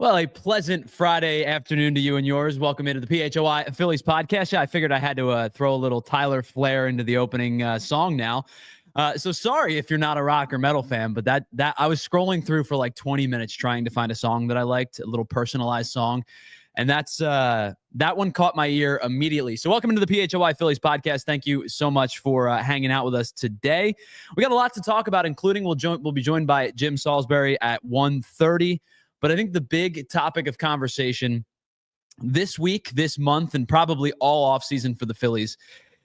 Well, a pleasant Friday afternoon to you and yours. Welcome into the PHLY Phillies podcast. Yeah, I figured I had to throw a little Tyler flair into the opening song now. So sorry if you're not a rock or metal fan, but that I was scrolling through for like 20 minutes trying to find a song that I liked, a little personalized song. And that one caught my ear immediately. So welcome into the PHLY Phillies podcast. Thank you so much for hanging out with us today. We got a lot to talk about, including we'll be joined by Jim Salisbury at 1:30. But I think the big topic of conversation this week, this month, and probably all offseason for the Phillies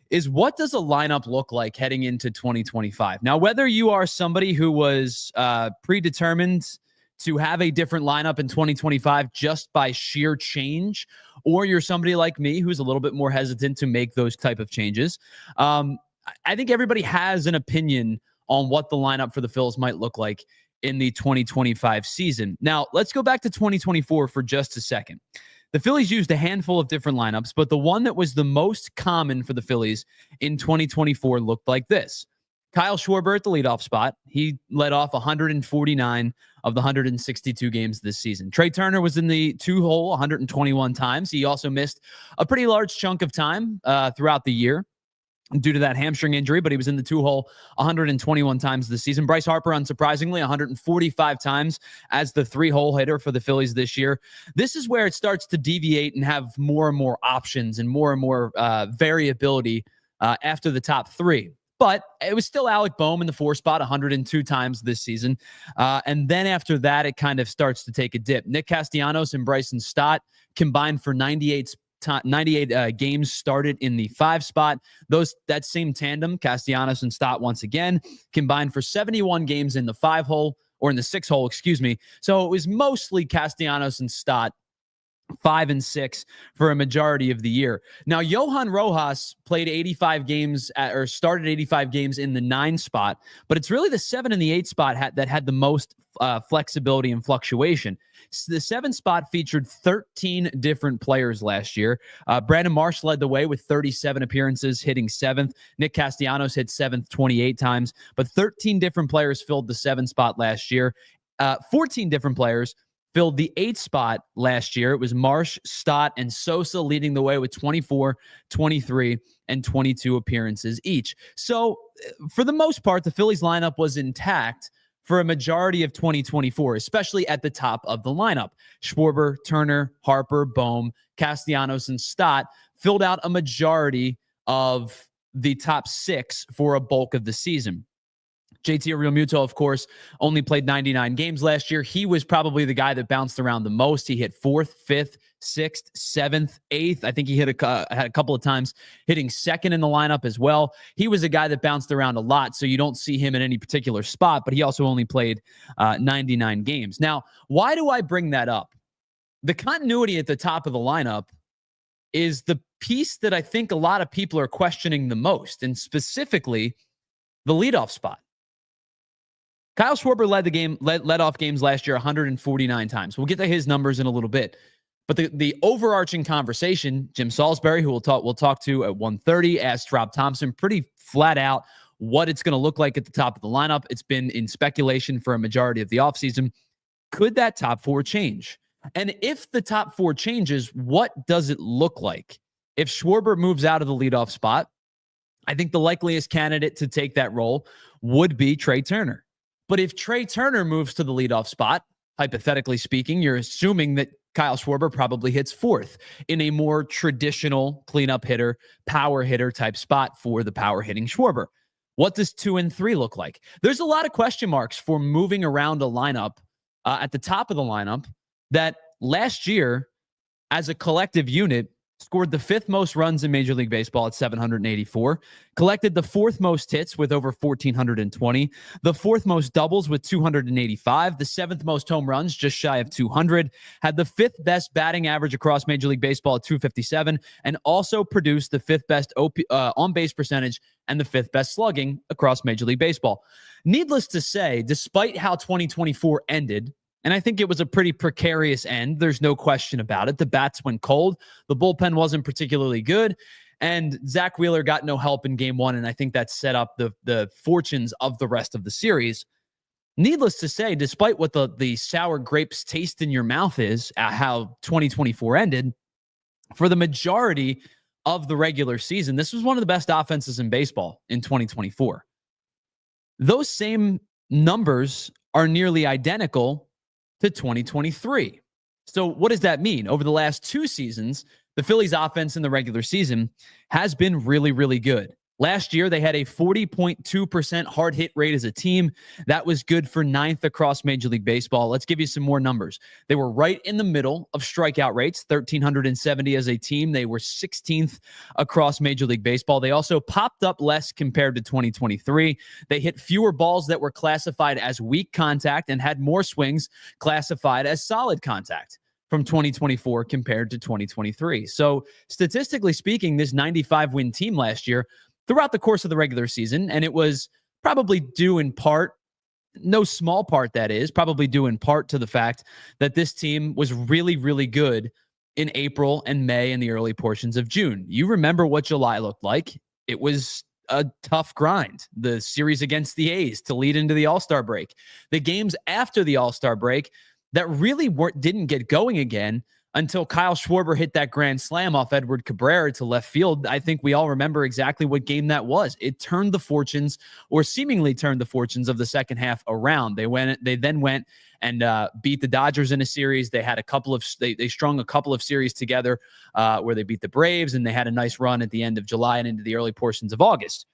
is what does a lineup look like heading into 2025? Now, whether you are somebody who was predetermined to have a different lineup in 2025 just by sheer change, or you're somebody like me who's a little bit more hesitant to make those type of changes, I think everybody has an opinion on what the lineup for the Phils might look like in the 2025 season. Now, let's go back to 2024 for just a second. The Phillies used a handful of different lineups, but the one that was the most common for the Phillies in 2024 looked like this. Kyle Schwarber at the leadoff spot. He led off 149 of the 162 games this season. Trea Turner was in the two-hole 121 times. He also missed a pretty large chunk of time throughout the year due to that hamstring injury, but he was in the two-hole 121 times this season. Bryce Harper, unsurprisingly, 145 times as the three-hole hitter for the Phillies this year. This is where it starts to deviate and have more and more options and more variability after the top three. But it was still Alec Bohm in the four spot 102 times this season. And then after that, it kind of starts to take a dip. Nick Castellanos and Bryson Stott combined for 98 games started in the five spot. That same tandem, Castellanos and Stott, once again combined for 71 games in the in the six hole, excuse me. So it was mostly Castellanos and Stott 5 and 6 for a majority of the year. Now, Johan Rojas played 85 games started 85 games in the 9 spot, but it's really the 7 and the 8 spot that had the most flexibility and fluctuation. So the 7 spot featured 13 different players last year. Brandon Marsh led the way with 37 appearances, hitting 7th. Nick Castellanos hit 7th 28 times, but 13 different players filled the 7 spot last year. 14 different players filled the 8 spot last year. It was Marsh, Stott, and Sosa leading the way with 24, 23, and 22 appearances each. So for the most part, the Phillies lineup was intact for a majority of 2024, especially at the top of the lineup. Schwarber, Turner, Harper, Bohm, Castellanos, and Stott filled out a majority of the top 6 for a bulk of the season. JT Realmuto, of course, only played 99 games last year. He was probably the guy that bounced around the most. He hit 4th, 5th, 6th, 7th, 8th. I think he had a couple of times hitting 2nd in the lineup as well. He was a guy that bounced around a lot, so you don't see him in any particular spot, but he also only played 99 games. Now, why do I bring that up? The continuity at the top of the lineup is the piece that I think a lot of people are questioning the most, and specifically the leadoff spot. Kyle Schwarber led off games last year 149 times. We'll get to his numbers in a little bit. But the overarching conversation, Jim Salisbury, who we'll talk to at 1:30, asked Rob Thomson pretty flat out what it's going to look like at the top of the lineup. It's been in speculation for a majority of the offseason. Could that top 4 change? And if the top 4 changes, what does it look like? If Schwarber moves out of the leadoff spot, I think the likeliest candidate to take that role would be Trea Turner. But if Trea Turner moves to the leadoff spot, hypothetically speaking, you're assuming that Kyle Schwarber probably hits 4th in a more traditional cleanup hitter, power hitter type spot for the power hitting Schwarber. What does 2 and 3 look like? There's a lot of question marks for moving around a lineup at the top of the lineup that last year, as a collective unit, scored the 5th most runs in Major League Baseball at 784, collected the 4th most hits with over 1,420, the 4th most doubles with 285, the 7th most home runs, just shy of 200, had the 5th best batting average across Major League Baseball at 257, and also produced the 5th best on-base percentage and the 5th best slugging across Major League Baseball. Needless to say, despite how 2024 ended, and I think it was a pretty precarious end. There's no question about it. The bats went cold. The bullpen wasn't particularly good. And Zach Wheeler got no help in game 1. And I think that set up the fortunes of the rest of the series. needless to say, despite what the sour grapes taste in your mouth is, how 2024 ended, for the majority of the regular season, this was one of the best offenses in baseball in 2024. Those same numbers are nearly identical to 2023. So what does that mean? Over the last 2 seasons, the Phillies offense in the regular season has been really, really good. Last year, they had a 40.2% hard hit rate as a team. That was good for 9th across Major League Baseball. Let's give you some more numbers. They were right in the middle of strikeout rates, 1,370 as a team. They were 16th across Major League Baseball. They also popped up less compared to 2023. They hit fewer balls that were classified as weak contact and had more swings classified as solid contact from 2024 compared to 2023. So statistically speaking, this 95-win team last year, throughout the course of the regular season, and it was probably due in part, no small part that is, probably due in part to the fact that this team was really, really good in April and May and the early portions of June. You remember what July looked like. It was a tough grind. The series against the A's to lead into the All-Star break. The games after the All-Star break that really didn't get going again until Kyle Schwarber hit that grand slam off Edward Cabrera to left field. I think we all remember exactly what game that was. It turned the fortunes, or seemingly turned the fortunes, of the second half around. They then went and beat the Dodgers in a series. They had they strung a couple of series together where they beat the Braves, and they had a nice run at the end of July and into the early portions of August.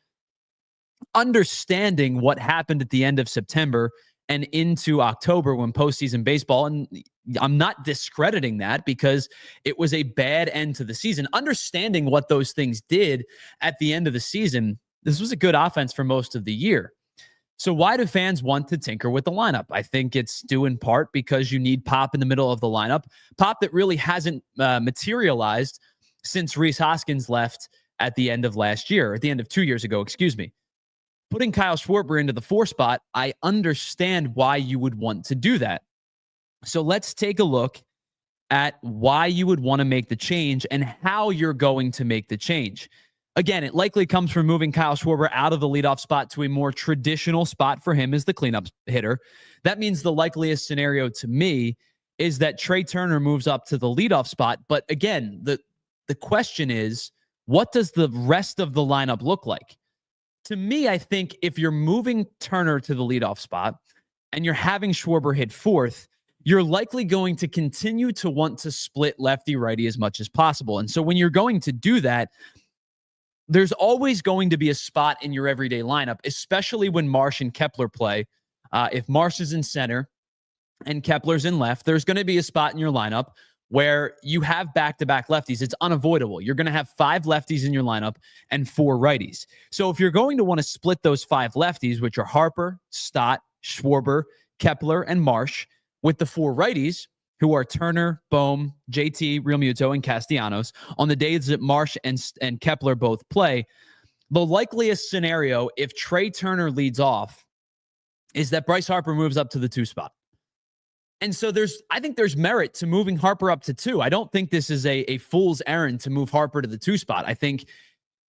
Understanding what happened at the end of September and into October when postseason baseball, and I'm not discrediting that because it was a bad end to the season. Understanding what those things did at the end of the season, this was a good offense for most of the year. So why do fans want to tinker with the lineup? I think it's due in part because you need pop in the middle of the lineup, pop that really hasn't materialized since Rhys Hoskins left at the end of last year, at the end of 2 years ago, excuse me. Putting Kyle Schwarber into the 4 spot, I understand why you would want to do that. So let's take a look at why you would want to make the change and how you're going to make the change. Again, it likely comes from moving Kyle Schwarber out of the leadoff spot to a more traditional spot for him as the cleanup hitter. That means the likeliest scenario to me is that Trea Turner moves up to the leadoff spot. But again, the question is, what does the rest of the lineup look like? To me, I think if you're moving Turner to the leadoff spot and you're having Schwarber hit 4th, you're likely going to continue to want to split lefty-righty as much as possible. And so when you're going to do that, there's always going to be a spot in your everyday lineup, especially when Marsh and Kepler play. If Marsh is in center and Kepler's in left, there's going to be a spot in your lineup where you have back-to-back lefties. It's unavoidable. You're going to have 5 lefties in your lineup and 4 righties. So if you're going to want to split those 5 lefties, which are Harper, Stott, Schwarber, Kepler, and Marsh, with the 4 righties, who are Turner, Bohm, JT, Realmuto, and Castellanos, on the days that Marsh and Kepler both play, the likeliest scenario, if Trea Turner leads off, is that Bryce Harper moves up to the 2 spot. And so I think there's merit to moving Harper up to 2. I don't think this is a fool's errand to move Harper to the 2 spot. I think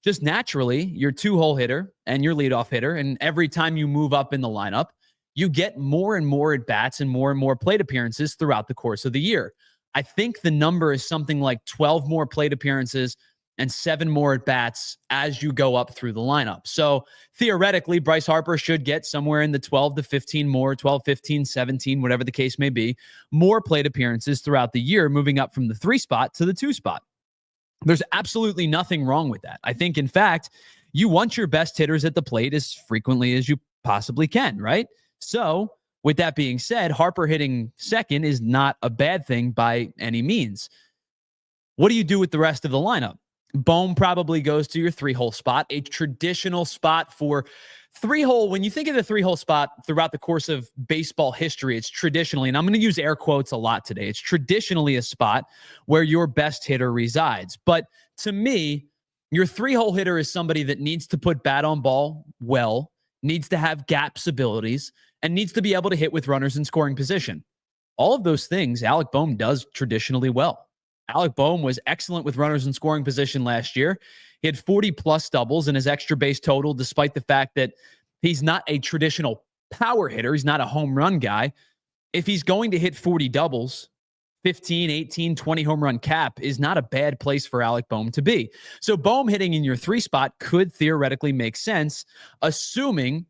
just naturally, your 2-hole hitter and your leadoff hitter, and every time you move up in the lineup, you get more and more at-bats and more plate appearances throughout the course of the year. I think the number is something like 12 more plate appearances and 7 more at-bats as you go up through the lineup. So theoretically, Bryce Harper should get somewhere in the 12 to 15 more, 12, 15, 17, whatever the case may be, more plate appearances throughout the year, moving up from the 3 spot to the 2 spot. There's absolutely nothing wrong with that. I think, in fact, you want your best hitters at the plate as frequently as you possibly can, right? So with that being said, Harper hitting second is not a bad thing by any means. What do you do with the rest of the lineup? Bohm probably goes to your 3-hole spot, a traditional spot for 3-hole. When you think of the 3-hole spot throughout the course of baseball history, it's traditionally, and I'm going to use air quotes a lot today, it's traditionally a spot where your best hitter resides. But to me, your 3-hole hitter is somebody that needs to put bat on ball well, needs to have gaps abilities, and needs to be able to hit with runners in scoring position. All of those things Alec Bohm does traditionally well. Alec Bohm was excellent with runners in scoring position last year. He had 40-plus doubles in his extra base total, despite the fact that he's not a traditional power hitter. He's not a home run guy. If he's going to hit 40 doubles, 15, 18, 20 home run cap is not a bad place for Alec Bohm to be. So Bohm hitting in your 3 spot could theoretically make sense, assuming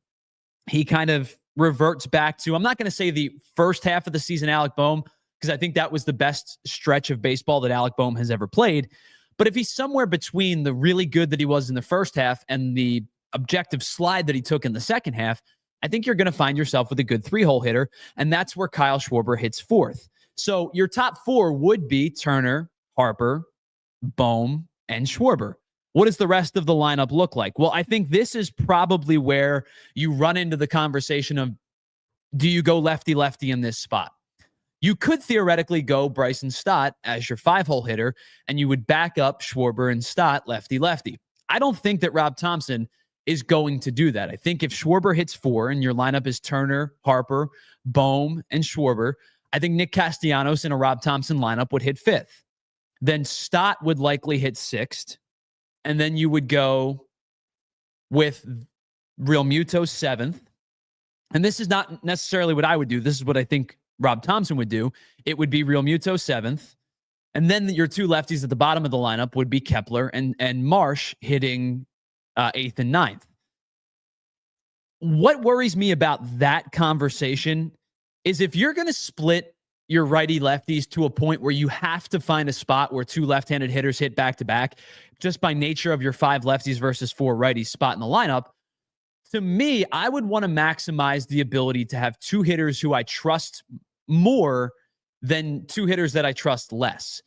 he kind of reverts back to, I'm not going to say the first half of the season Alec Bohm, because I think that was the best stretch of baseball that Alec Bohm has ever played. But if he's somewhere between the really good that he was in the first half and the objective slide that he took in the second half, I think you're going to find yourself with a good 3-hole hitter, and that's where Kyle Schwarber hits 4th. So your top 4 would be Turner, Harper, Bohm, and Schwarber. What does the rest of the lineup look like? Well, I think this is probably where you run into the conversation of, do you go lefty-lefty in this spot? You could theoretically go Bryson Stott as your 5-hole hitter, and you would back up Schwarber and Stott lefty-lefty. I don't think that Rob Thomson is going to do that. I think if Schwarber hits 4 and your lineup is Turner, Harper, Bohm, and Schwarber, I think Nick Castellanos in a Rob Thomson lineup would hit 5th. Then Stott would likely hit 6th. And then you would go with Real Muto 7th. And this is not necessarily what I would do. This is what I think Rob Thomson would do. It would be Real Muto 7th. And then your 2 lefties at the bottom of the lineup would be Kepler and Marsh hitting 8th and 9th. What worries me about that conversation is if you're going to split your righty lefties to a point where you have to find a spot where 2 left-handed hitters hit back-to-back just by nature of your 5 lefties versus 4 righties spot in the lineup. To me, I would want to maximize the ability to have 2 hitters who I trust more than 2 hitters that I trust less.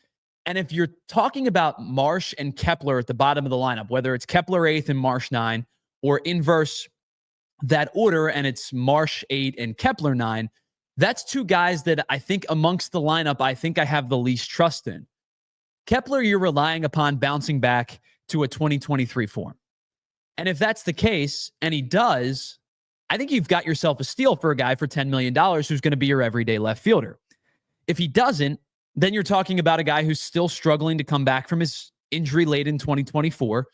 And if you're talking about Marsh and Kepler at the bottom of the lineup, whether it's Kepler 8th and Marsh 9, or inverse that order and it's Marsh 8 and Kepler 9, that's 2 guys that I think amongst the lineup, I think I have the least trust in. Kepler, you're relying upon bouncing back to a 2023 form. And if that's the case, and he does, I think you've got yourself a steal for a guy for $10 million who's going to be your everyday left fielder. If he doesn't, then you're talking about a guy who's still struggling to come back from his injury late in 2024,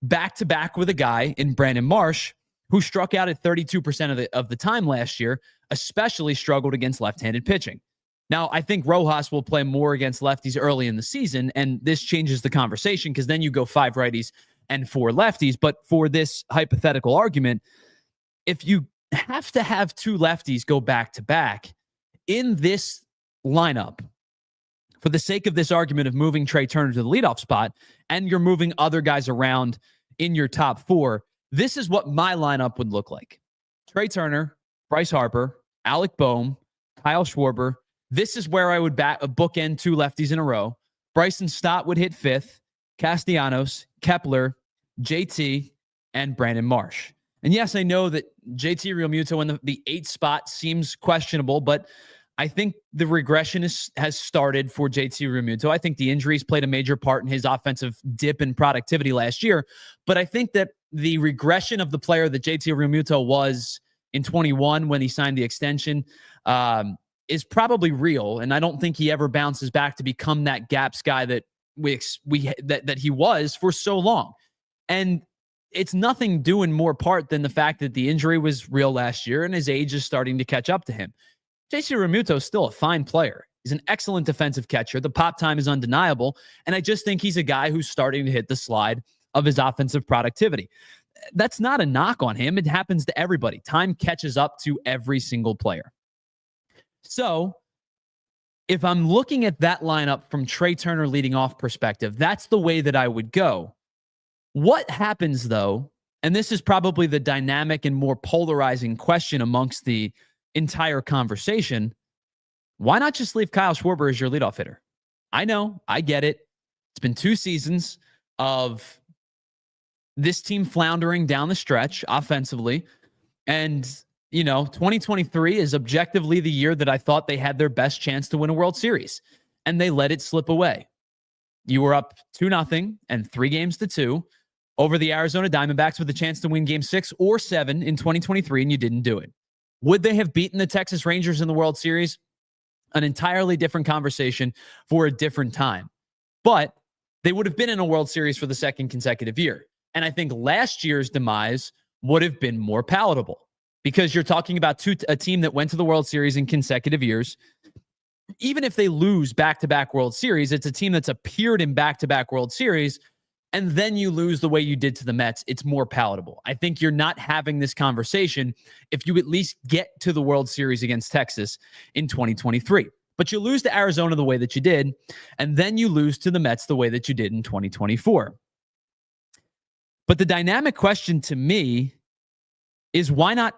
back-to-back with a guy in Brandon Marsh who struck out at 32% of the time last year, especially struggled against left-handed pitching. Now, I think Rojas will play more against lefties early in the season, and this changes the conversation because then you go 5 righties and 4 lefties. But for this hypothetical argument, if you have to have 2 lefties go back-to-back in this lineup, for the sake of this argument of moving Trea Turner to the leadoff spot, and you're moving other guys around in your top 4, this is what my lineup would look like. Trea Turner, Bryce Harper, Alec Bohm, Kyle Schwarber. This is where I would bookend 2 lefties in a row. Bryson Stott would hit 5th, Castellanos, Kepler, JT, and Brandon Marsh. And yes, I know that JT Realmuto in the 8th spot seems questionable, but I think the regression has started for JT Realmuto. I think the injuries played a major part in his offensive dip in productivity last year. But I think that the regression of the player that JT Realmuto was in 21 when he signed the extension is probably real. And I don't think he ever bounces back to become that gaps guy that that he was for so long. And it's nothing due in more part than the fact that the injury was real last year and his age is starting to catch up to him. JT Realmuto is still a fine player. He's an excellent defensive catcher. The pop time is undeniable. And I just think he's a guy who's starting to hit the slide of his offensive productivity. That's not a knock on him. It happens to everybody. Time catches up to every single player. So if I'm looking at that lineup from Trea Turner leading off perspective, that's the way that I would go. What happens though, and this is probably the dynamic and more polarizing question amongst the entire conversation, why not just leave Kyle Schwarber as your leadoff hitter? I know, I get it. It's been 2 seasons of this team floundering down the stretch offensively. And, 2023 is objectively the year that I thought they had their best chance to win a World Series. And they let it slip away. You were up 2-0 and 3-2 over the Arizona Diamondbacks with a chance to win game 6 or 7 in 2023, and you didn't do it. Would they have beaten the Texas Rangers in the World Series? An entirely different conversation for a different time. But they would have been in a World Series for the 2nd consecutive year. And I think last year's demise would have been more palatable because you're talking about a team that went to the World Series in consecutive years. Even if they lose back-to-back World Series, it's a team that's appeared in back-to-back World Series, and then you lose the way you did to the Mets. It's more palatable. I think you're not having this conversation if you at least get to the World Series against Texas in 2023. But you lose to Arizona the way that you did, and then you lose to the Mets the way that you did in 2024. But the dynamic question to me is, why not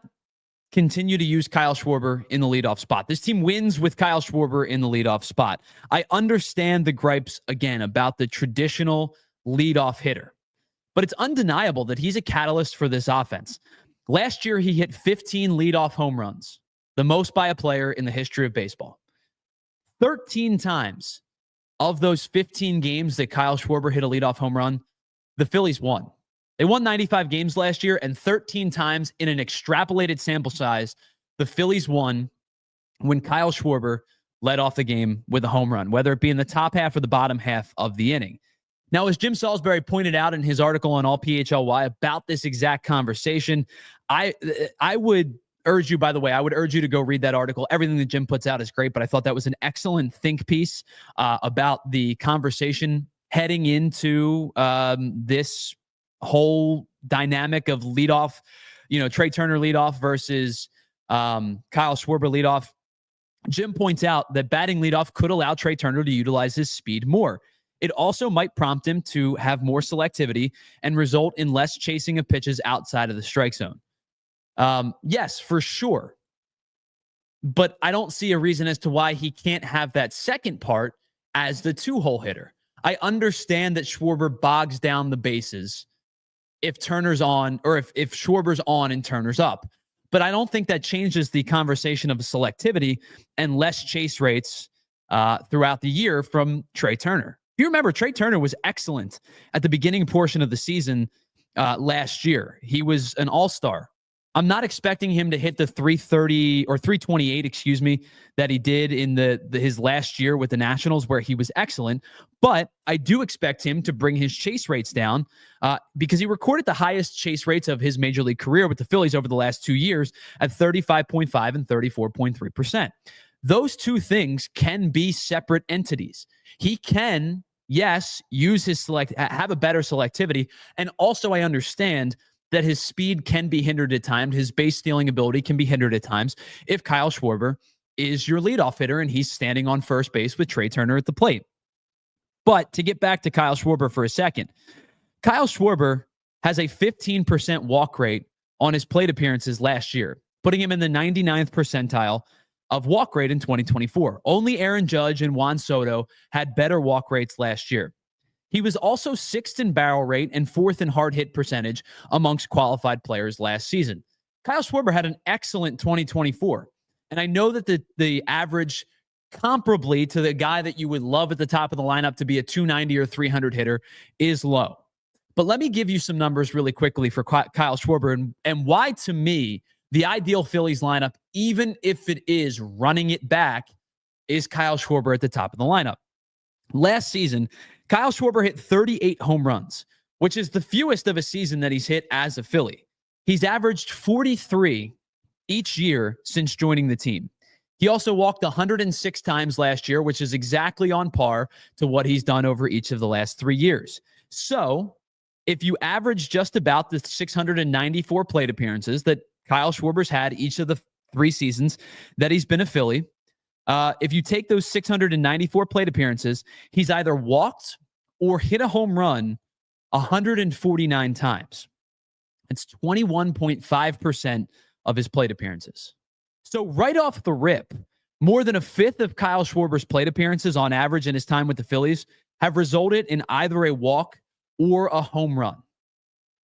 continue to use Kyle Schwarber in the leadoff spot? This team wins with Kyle Schwarber in the leadoff spot. I understand the gripes, again, about the traditional leadoff hitter, but it's undeniable that he's a catalyst for this offense. Last year, he hit 15 leadoff home runs, the most by a player in the history of baseball. 13 times of those 15 games that Kyle Schwarber hit a leadoff home run, the Phillies won. They won 95 games last year, and 13 times in an extrapolated sample size, the Phillies won when Kyle Schwarber led off the game with a home run, whether it be in the top half or the bottom half of the inning. Now, as Jim Salisbury pointed out in his article on ALLPHLY about this exact conversation, I would urge you, by the way, I would urge you to go read that article. Everything that Jim puts out is great, but I thought that was an excellent think piece about the conversation heading into this whole dynamic of leadoff, Trea Turner leadoff versus Kyle Schwarber leadoff. Jim points out that batting leadoff could allow Trea Turner to utilize his speed more. It also might prompt him to have more selectivity and result in less chasing of pitches outside of the strike zone. Yes, for sure. But I don't see a reason as to why he can't have that second part as the two-hole hitter. I understand that Schwarber bogs down the bases if Turner's on, or if Schwarber's on and Turner's up. But I don't think that changes the conversation of selectivity and less chase rates throughout the year from Trea Turner. If you remember, Trea Turner was excellent at the beginning portion of the season last year. He was an all-star. I'm not expecting him to hit the 330 or 328, that he did in his last year with the Nationals, where he was excellent. But I do expect him to bring his chase rates down because he recorded the highest chase rates of his major league career with the Phillies over the last 2 years at 35.5 and 34.3%. Those two things can be separate entities. He can, yes, use his have a better selectivity. And also I understand that his speed can be hindered at times. His base stealing ability can be hindered at times if Kyle Schwarber is your leadoff hitter and he's standing on first base with Trea Turner at the plate. But to get back to Kyle Schwarber for a second, Kyle Schwarber has a 15% walk rate on his plate appearances last year, putting him in the 99th percentile of walk rate in 2024. Only Aaron Judge and Juan Soto had better walk rates last year. He was also 6th in barrel rate and 4th in hard hit percentage amongst qualified players last season. Kyle Schwarber had an excellent 2024. And I know that the average comparably to the guy that you would love at the top of the lineup to be a 290 or 300 hitter is low. But let me give you some numbers really quickly for Kyle Schwarber and why, to me, the ideal Phillies lineup, even if it is running it back, is Kyle Schwarber at the top of the lineup. Last season, Kyle Schwarber hit 38 home runs, which is the fewest of a season that he's hit as a Philly. He's averaged 43 each year since joining the team. He also walked 106 times last year, which is exactly on par to what he's done over each of the last 3 years. So if you average just about the 694 plate appearances that Kyle Schwarber's had each of the 3 seasons that he's been a Philly, if you take those 694 plate appearances, he's either walked or hit a home run 149 times. It's 21.5% of his plate appearances. So right off the rip, more than a fifth of Kyle Schwarber's plate appearances on average in his time with the Phillies have resulted in either a walk or a home run.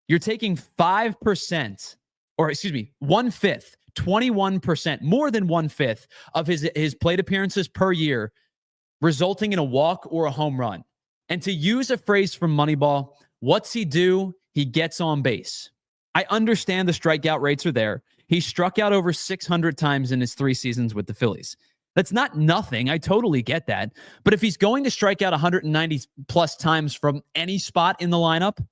You're taking 5%, or excuse me, 1/5, 21%, more than 1/5 of his plate appearances per year, resulting in a walk or a home run. And to use a phrase from Moneyball, what's he do? He gets on base. I understand the strikeout rates are there. He struck out over 600 times in his 3 seasons with the Phillies. That's not nothing. I totally get that. But if he's going to strike out 190 plus times from any spot in the lineup,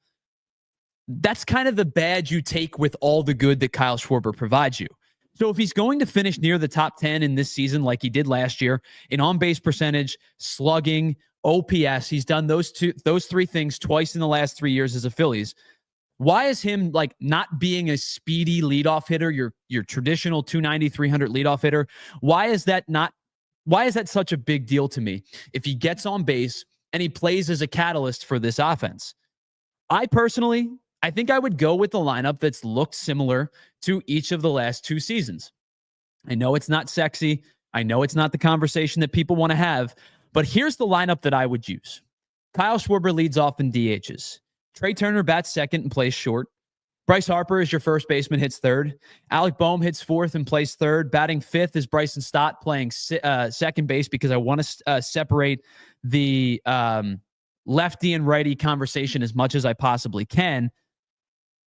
that's kind of the badge you take with all the good that Kyle Schwarber provides you. So if he's going to finish near the top 10 in this season like he did last year in on-base percentage, slugging, OPS, he's done those three things twice in the last 3 years as a Phillies. Why is him like not being a speedy leadoff hitter, your traditional 290, 300 leadoff hitter? Why is that such a big deal to me if he gets on base and he plays as a catalyst for this offense? I think I would go with the lineup that's looked similar to each of the last 2 seasons. I know it's not sexy. I know it's not the conversation that people want to have, but here's the lineup that I would use. Kyle Schwarber leads off in DHs. Trea Turner bats second and plays short. Bryce Harper is your first baseman, hits third. Alec Bohm hits fourth and plays third. Batting fifth is Bryson Stott playing second base because I want to separate the lefty and righty conversation as much as I possibly can.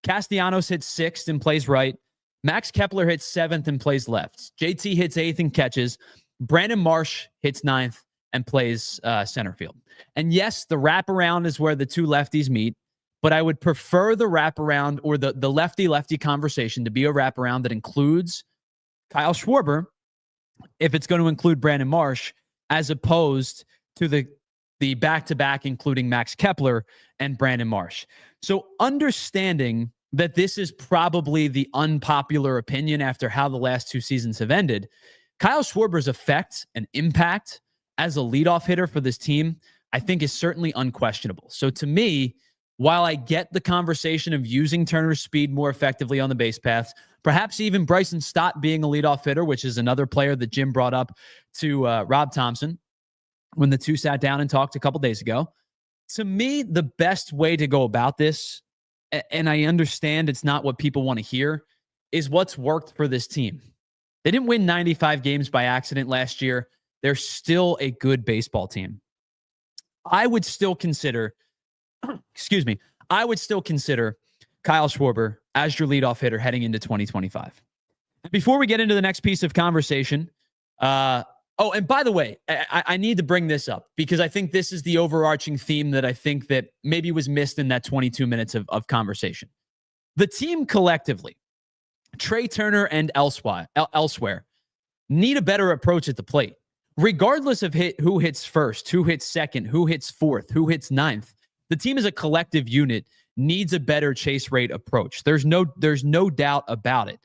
Castellanos hits sixth and plays right. Max Kepler hits seventh and plays left. JT hits eighth and catches. Brandon Marsh hits ninth and plays center field. And yes, the wraparound is where the two lefties meet, but I would prefer the wraparound or the lefty-lefty conversation to be a wraparound that includes Kyle Schwarber, if it's going to include Brandon Marsh, as opposed to the back-to-back including Max Kepler and Brandon Marsh. So understanding that this is probably the unpopular opinion after how the last 2 seasons have ended, Kyle Schwarber's effect and impact as a leadoff hitter for this team, I think is certainly unquestionable. So to me, while I get the conversation of using Turner's speed more effectively on the base paths, perhaps even Bryson Stott being a leadoff hitter, which is another player that Jim brought up to Rob Thomson when the two sat down and talked a couple days ago. To me, the best way to go about this, and I understand it's not what people want to hear, is what's worked for this team. They didn't win 95 games by accident last year. They're still a good baseball team. I would still consider Kyle Schwarber as your leadoff hitter heading into 2025. Before we get into the next piece of conversation, and by the way, I need to bring this up because I think this is the overarching theme that I think that maybe was missed in that 22 minutes of conversation. The team collectively, Trea Turner and elsewhere, need a better approach at the plate. Regardless of who hits first, who hits second, who hits fourth, who hits ninth, the team as a collective unit needs a better chase rate approach. There's no doubt about it.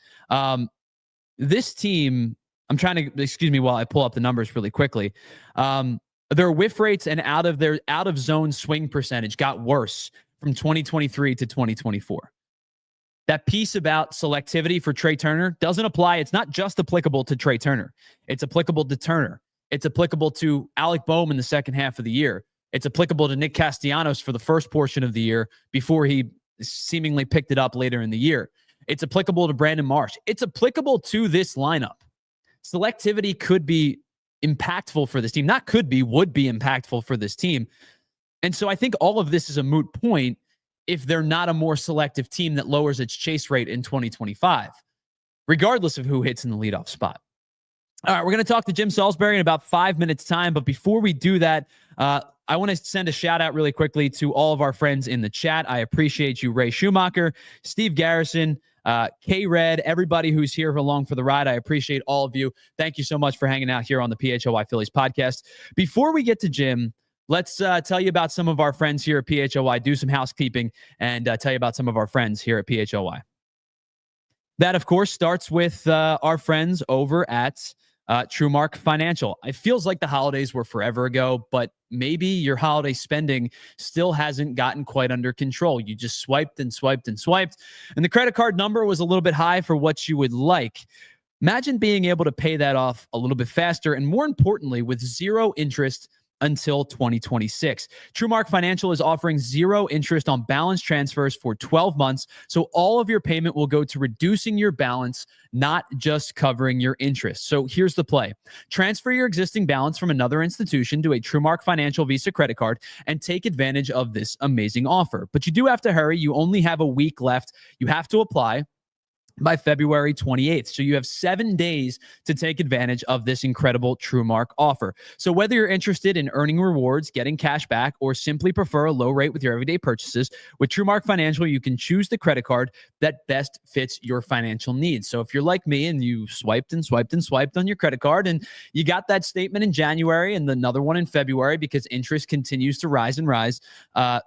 This team, I'm trying to, excuse me while I pull up the numbers really quickly. Their whiff rates and out of zone swing percentage got worse from 2023 to 2024. That piece about selectivity for Trea Turner doesn't apply. It's not just applicable to Trea Turner. It's applicable to Turner. It's applicable to Alec Bohm in the second half of the year. It's applicable to Nick Castellanos for the first portion of the year before he seemingly picked it up later in the year. It's applicable to Brandon Marsh. It's applicable to this lineup. Selectivity could be impactful for this team. Not could be, would be impactful for this team. And so I think all of this is a moot point if they're not a more selective team that lowers its chase rate in 2025, regardless of who hits in the leadoff spot. All right, we're going to talk to Jim Salisbury in about 5 minutes' time. But before we do that, I want to send a shout out really quickly to all of our friends in the chat. I appreciate you, Ray Schumacher, Steve Garrison, K-Red, everybody who's here along for the ride. I appreciate all of you. Thank you so much for hanging out here on the PHLY Phillies podcast. Before we get to Jim, let's tell you about some of our friends here at PHLY, do some housekeeping, and tell you about some of our friends here at PHLY. That, of course, starts with our friends over at TrueMark Financial. It feels like the holidays were forever ago, but maybe your holiday spending still hasn't gotten quite under control. You just swiped and swiped and swiped, and the credit card number was a little bit high for what you would like. Imagine being able to pay that off a little bit faster, and more importantly, with zero interest until 2026. TrueMark Financial is offering zero interest on balance transfers for 12 months, so all of your payment will go to reducing your balance, not just covering your interest. So here's the play. Transfer your existing balance from another institution to a TrueMark Financial Visa credit card and take advantage of this amazing offer. But you do have to hurry. You only have a week left. You have to apply. by February 28th. So you have 7 days to take advantage of this incredible TrueMark offer. So whether you're interested in earning rewards, getting cash back, or simply prefer a low rate with your everyday purchases, with TrueMark Financial, you can choose the credit card that best fits your financial needs. So if you're like me and you swiped and swiped and swiped on your credit card and you got that statement in January and another one in February because interest continues to rise and rise,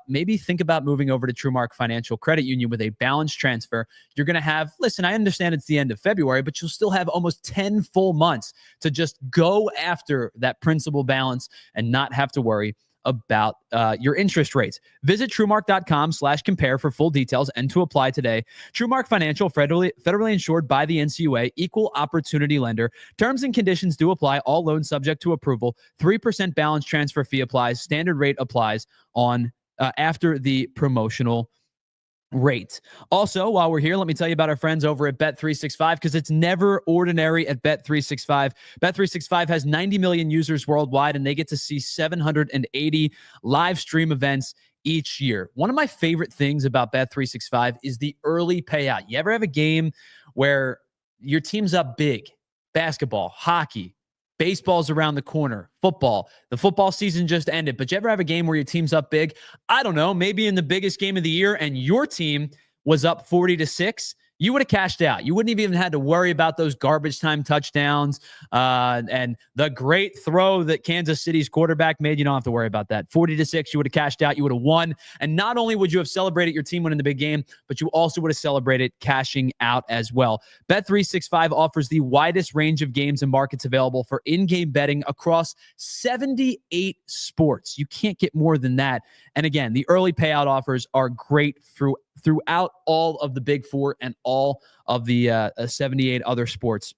maybe think about moving over to TrueMark Financial Credit Union with a balance transfer. You're going to have, listen, I understand it's the end of February, but you'll still have almost 10 full months to just go after that principal balance and not have to worry about your interest rates. Visit TrueMark.com/compare for full details and to apply today. TrueMark Financial, federally insured by the NCUA, equal opportunity lender. Terms and conditions do apply. All loans subject to approval. 3% balance transfer fee applies. Standard rate applies on after the promotional rate. Also, while we're here, let me tell you about our friends over at Bet365 because it's never ordinary at Bet365. Bet365 has 90 million users worldwide, and they get to see 780 live stream events each year. One of my favorite things about Bet365 is the early payout. You ever have a game where your team's up big? Basketball, hockey, baseball's around the corner, football. The football season just ended, but you ever have a game where your team's up big? I don't know, maybe in the biggest game of the year and your team was up 40-6. You would have cashed out. You wouldn't have even had to worry about those garbage time touchdowns and the great throw that Kansas City's quarterback made. You don't have to worry about that. 40-6, you would have cashed out. You would have won. And not only would you have celebrated your team winning the big game, but you also would have celebrated cashing out as well. Bet365 offers the widest range of games and markets available for in-game betting across 78 sports. You can't get more than that. And again, the early payout offers are great throughout all of the big four and all of the 78 other sports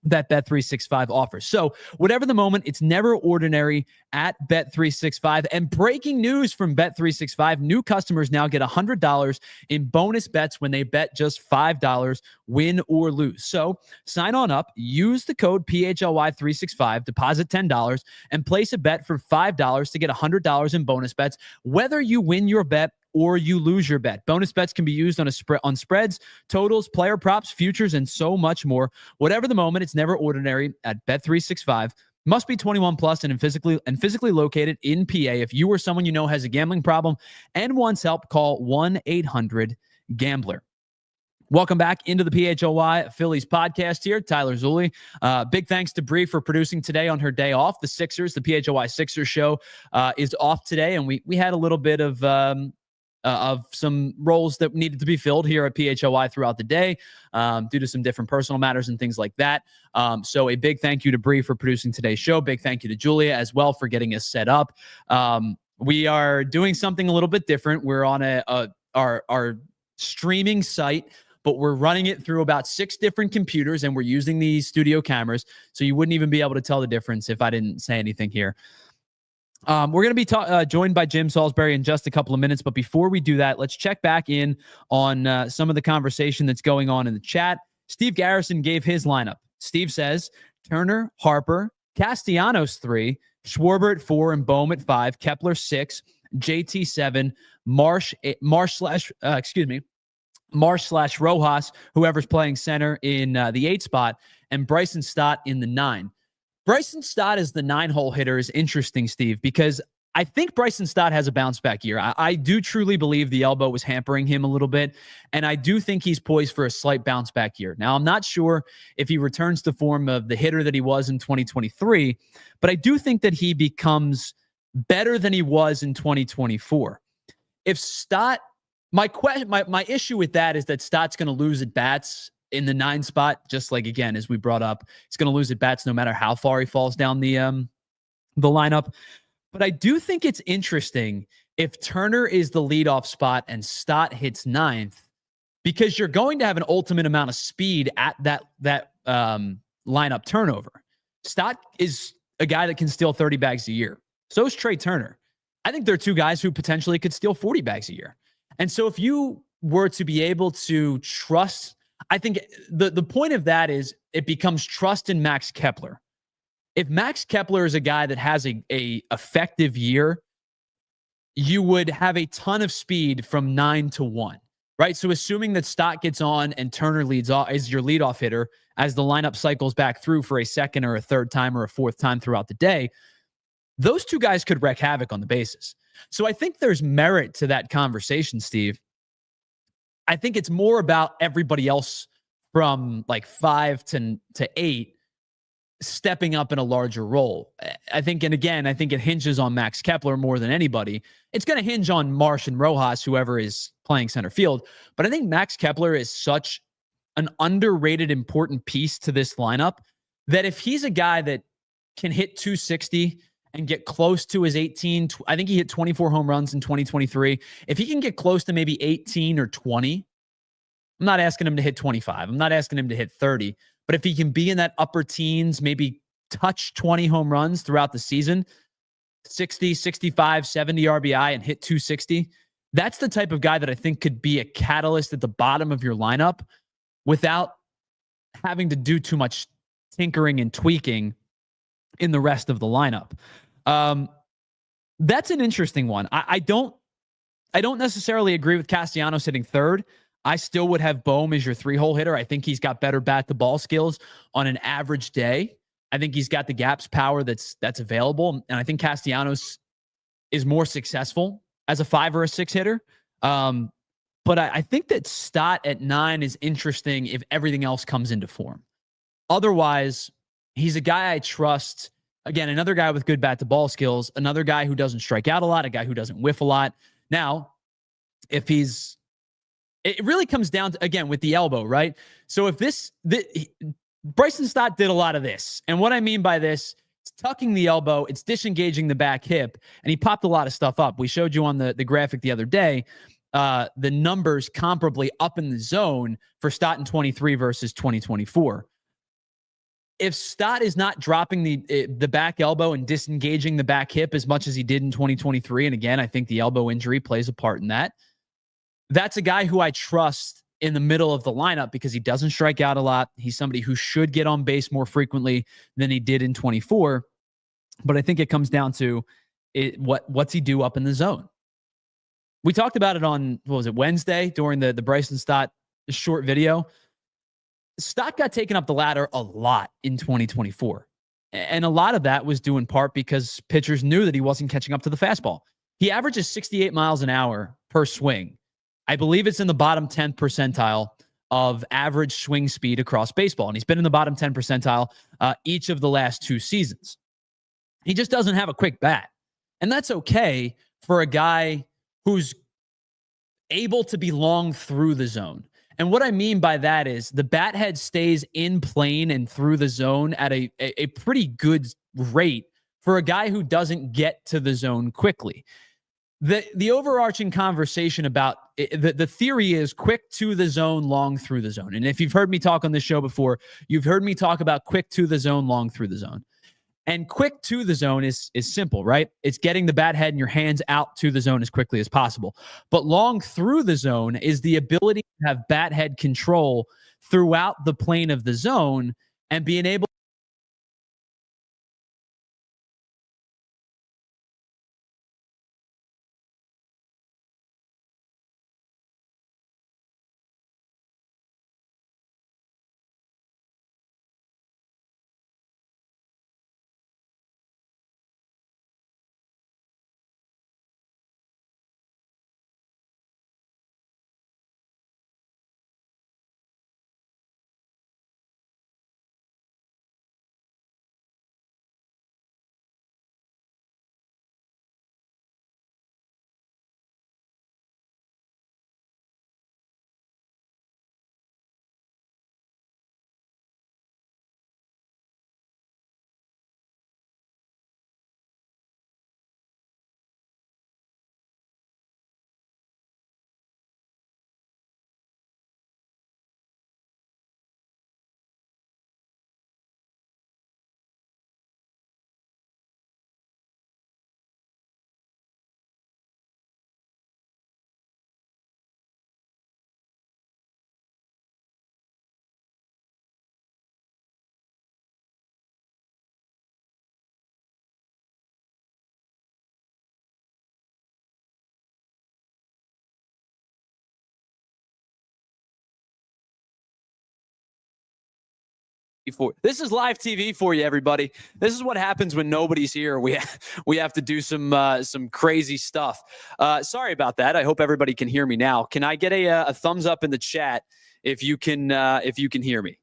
that Bet365 offers. So whatever the moment, it's never ordinary at Bet365. And breaking news from Bet365, new customers now get $100 in bonus bets when they bet just $5, win or lose. So sign on up, use the code PHLY365, deposit $10, and place a bet for $5 to get $100 in bonus bets, whether you win your bet or you lose your bet. Bonus bets can be used on spreads, totals, player props, futures, and so much more. Whatever the moment, it's never ordinary at Bet365. Must be 21 plus and physically located in PA. If you or someone you know has a gambling problem and wants help, call 1-800-GAMBLER. Welcome back into the PHLY Phillies podcast here. Tyler Zulli. Big thanks to Bree for producing today on her day off. The PHLY Sixers show is off today, and we had a little bit of some roles that needed to be filled here at PHLY throughout the day due to some different personal matters and things like that. So a big thank you to Bree for producing today's show. Big thank you to Julia as well for getting us set up. We are doing something a little bit different. We're on our streaming site, but we're running it through about 6 different computers, and we're using these studio cameras, so you wouldn't even be able to tell the difference if I didn't say anything here. We're going to be joined by Jim Salisbury in just a couple of minutes. But before we do that, let's check back in on some of the conversation that's going on in the chat. Steve Garrison gave his lineup. Steve says Turner, Harper, Castellanos 3, Schwarber at 4, and Bohm at 5, Kepler 6, JT 7, Marsh/Rojas, whoever's playing center in the 8 spot, and Bryson Stott in the 9. Bryson Stott as the 9-hole hitter is interesting, Steve, because I think Bryson Stott has a bounce back year. I do truly believe the elbow was hampering him a little bit, and I do think he's poised for a slight bounce back year. Now, I'm not sure if he returns to form of the hitter that he was in 2023, but I do think that he becomes better than he was in 2024. If Stott, my issue with that is that Stott's going to lose at bats in the 9 spot, just like, again, as we brought up, he's going to lose at bats no matter how far he falls down the lineup. But I do think it's interesting if Turner is the leadoff spot and Stott hits 9th, because you're going to have an ultimate amount of speed at that lineup turnover. Stott is a guy that can steal 30 bags a year. So is Trea Turner. I think they're 2 guys who potentially could steal 40 bags a year. And so if you were to be able to trust, I think the point of that is it becomes trust in Max Kepler. If Max Kepler is a guy that has a effective year, you would have a ton of speed from 9 to 1. right? So assuming that Stott gets on and Turner leads off is your leadoff hitter as the lineup cycles back through for a second or a third time or a fourth time throughout the day, those two guys could wreak havoc on the bases. So I think there's merit to that conversation, Steve. I think it's more about everybody else from like 5 to 8 stepping up in a larger role. I think, and again, I think it hinges on Max Kepler more than anybody. It's going to hinge on Marsh and Rojas, whoever is playing center field. But I think Max Kepler is such an underrated, important piece to this lineup that if he's a guy that can hit 260 and get close to his 18, I think he hit 24 home runs in 2023. If he can get close to maybe 18 or 20, I'm not asking him to hit 25. I'm not asking him to hit 30. But if he can be in that upper teens, maybe touch 20 home runs throughout the season, 60, 65, 70 RBI and hit 260, that's the type of guy that I think could be a catalyst at the bottom of your lineup without having to do too much tinkering and tweaking in the rest of the lineup. That's an interesting one. I don't necessarily agree with Castellanos hitting third. I still would have Bohm as your 3-hole hitter. I think he's got better bat to ball skills on an average day. I think he's got the gaps power that's available. And I think Castellanos is more successful as a 5 or a 6 hitter. But I think that Stott at 9 is interesting if everything else comes into form. Otherwise, he's a guy I trust. Again, another guy with good bat to ball skills, another guy who doesn't strike out a lot, a guy who doesn't whiff a lot. Now, if it really comes down to, again, with the elbow, right? So if Bryson Stott did a lot of this. And what I mean by this, it's tucking the elbow, it's disengaging the back hip, and he popped a lot of stuff up. We showed you on the graphic the other day, the numbers comparably up in the zone for Stott in 23 versus 2024. If Stott is not dropping the back elbow and disengaging the back hip as much as he did in 2023, and again, I think the elbow injury plays a part in that, that's a guy who I trust in the middle of the lineup because he doesn't strike out a lot. He's somebody who should get on base more frequently than he did in 24. But I think it comes down to what's he do up in the zone. We talked about it on, Wednesday during the Bryson Stott short video. Stott got taken up the ladder a lot in 2024. And a lot of that was due in part because pitchers knew that he wasn't catching up to the fastball. He averages 68 miles an hour per swing. I believe it's in the bottom 10th percentile of average swing speed across baseball. And he's been in the bottom 10 percentile each of the last 2 seasons. He just doesn't have a quick bat. And that's okay for a guy who's able to be long through the zone. And what I mean by that is the bat head stays in plane and through the zone at a pretty good rate for a guy who doesn't get to the zone quickly. The overarching conversation about the theory is quick to the zone, long through the zone. And if you've heard me talk on this show before, you've heard me talk about quick to the zone, long through the zone. And quick to the zone is simple, right? It's getting the bat head and your hands out to the zone as quickly as possible. But long through the zone is the ability to have bat head control throughout the plane of the zone and being able This is live TV for you, everybody. This is what happens when nobody's here. We have to do some crazy stuff. Sorry about that. I hope everybody can hear me now. Can I get a thumbs up in the chat if you can hear me?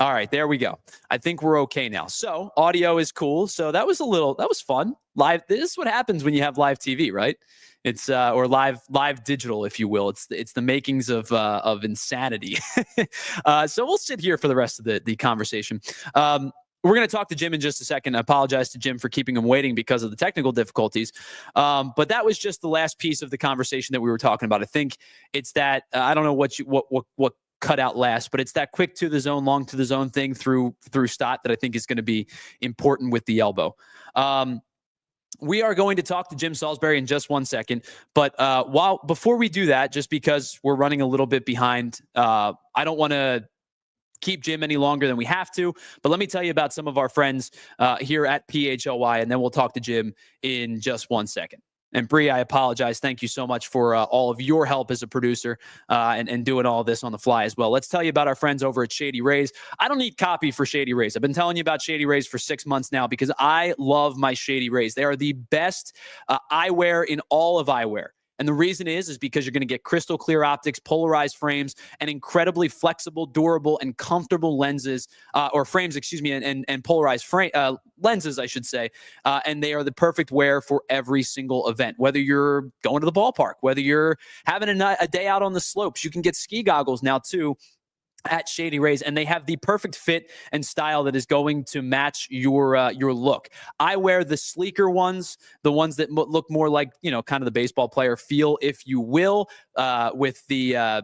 All right, there we go. I think we're okay now. So audio is cool. So that was fun. Live. This is what happens when you have live TV, right? It's or live digital, if you will. It's the makings of insanity. So we'll sit here for the rest of the conversation. We're going to talk to Jim in just a second. I apologize to Jim for keeping him waiting because of the technical difficulties. But that was just the last piece of the conversation that we were talking about. I think it's that I don't know what cut out last, but it's that quick to the zone, long to the zone thing through Stott that I think is going to be important with the elbow. We are going to talk to Jim Salisbury in just 1 second, but before we do that, just because we're running a little bit behind, I don't want to keep Jim any longer than we have to, but let me tell you about some of our friends here at PHLY, and then we'll talk to Jim in just 1 second. And Bree, I apologize. Thank you so much for all of your help as a producer and doing all this on the fly as well. Let's tell you about our friends over at Shady Rays. I don't need copy for Shady Rays. I've been telling you about Shady Rays for 6 months now because I love my Shady Rays. They are the best eyewear in all of eyewear. And the reason is because you're going to get crystal clear optics, polarized frames, and incredibly flexible, durable, and comfortable lenses, or frames, excuse me, and polarized lenses, I should say. And they are the perfect wear for every single event. Whether you're going to the ballpark, whether you're having a day out on the slopes, you can get ski goggles now too at Shady Rays, and they have the perfect fit and style that is going to match your look. I wear the sleeker ones, the ones that look more like, kind of the baseball player feel, if you will, with the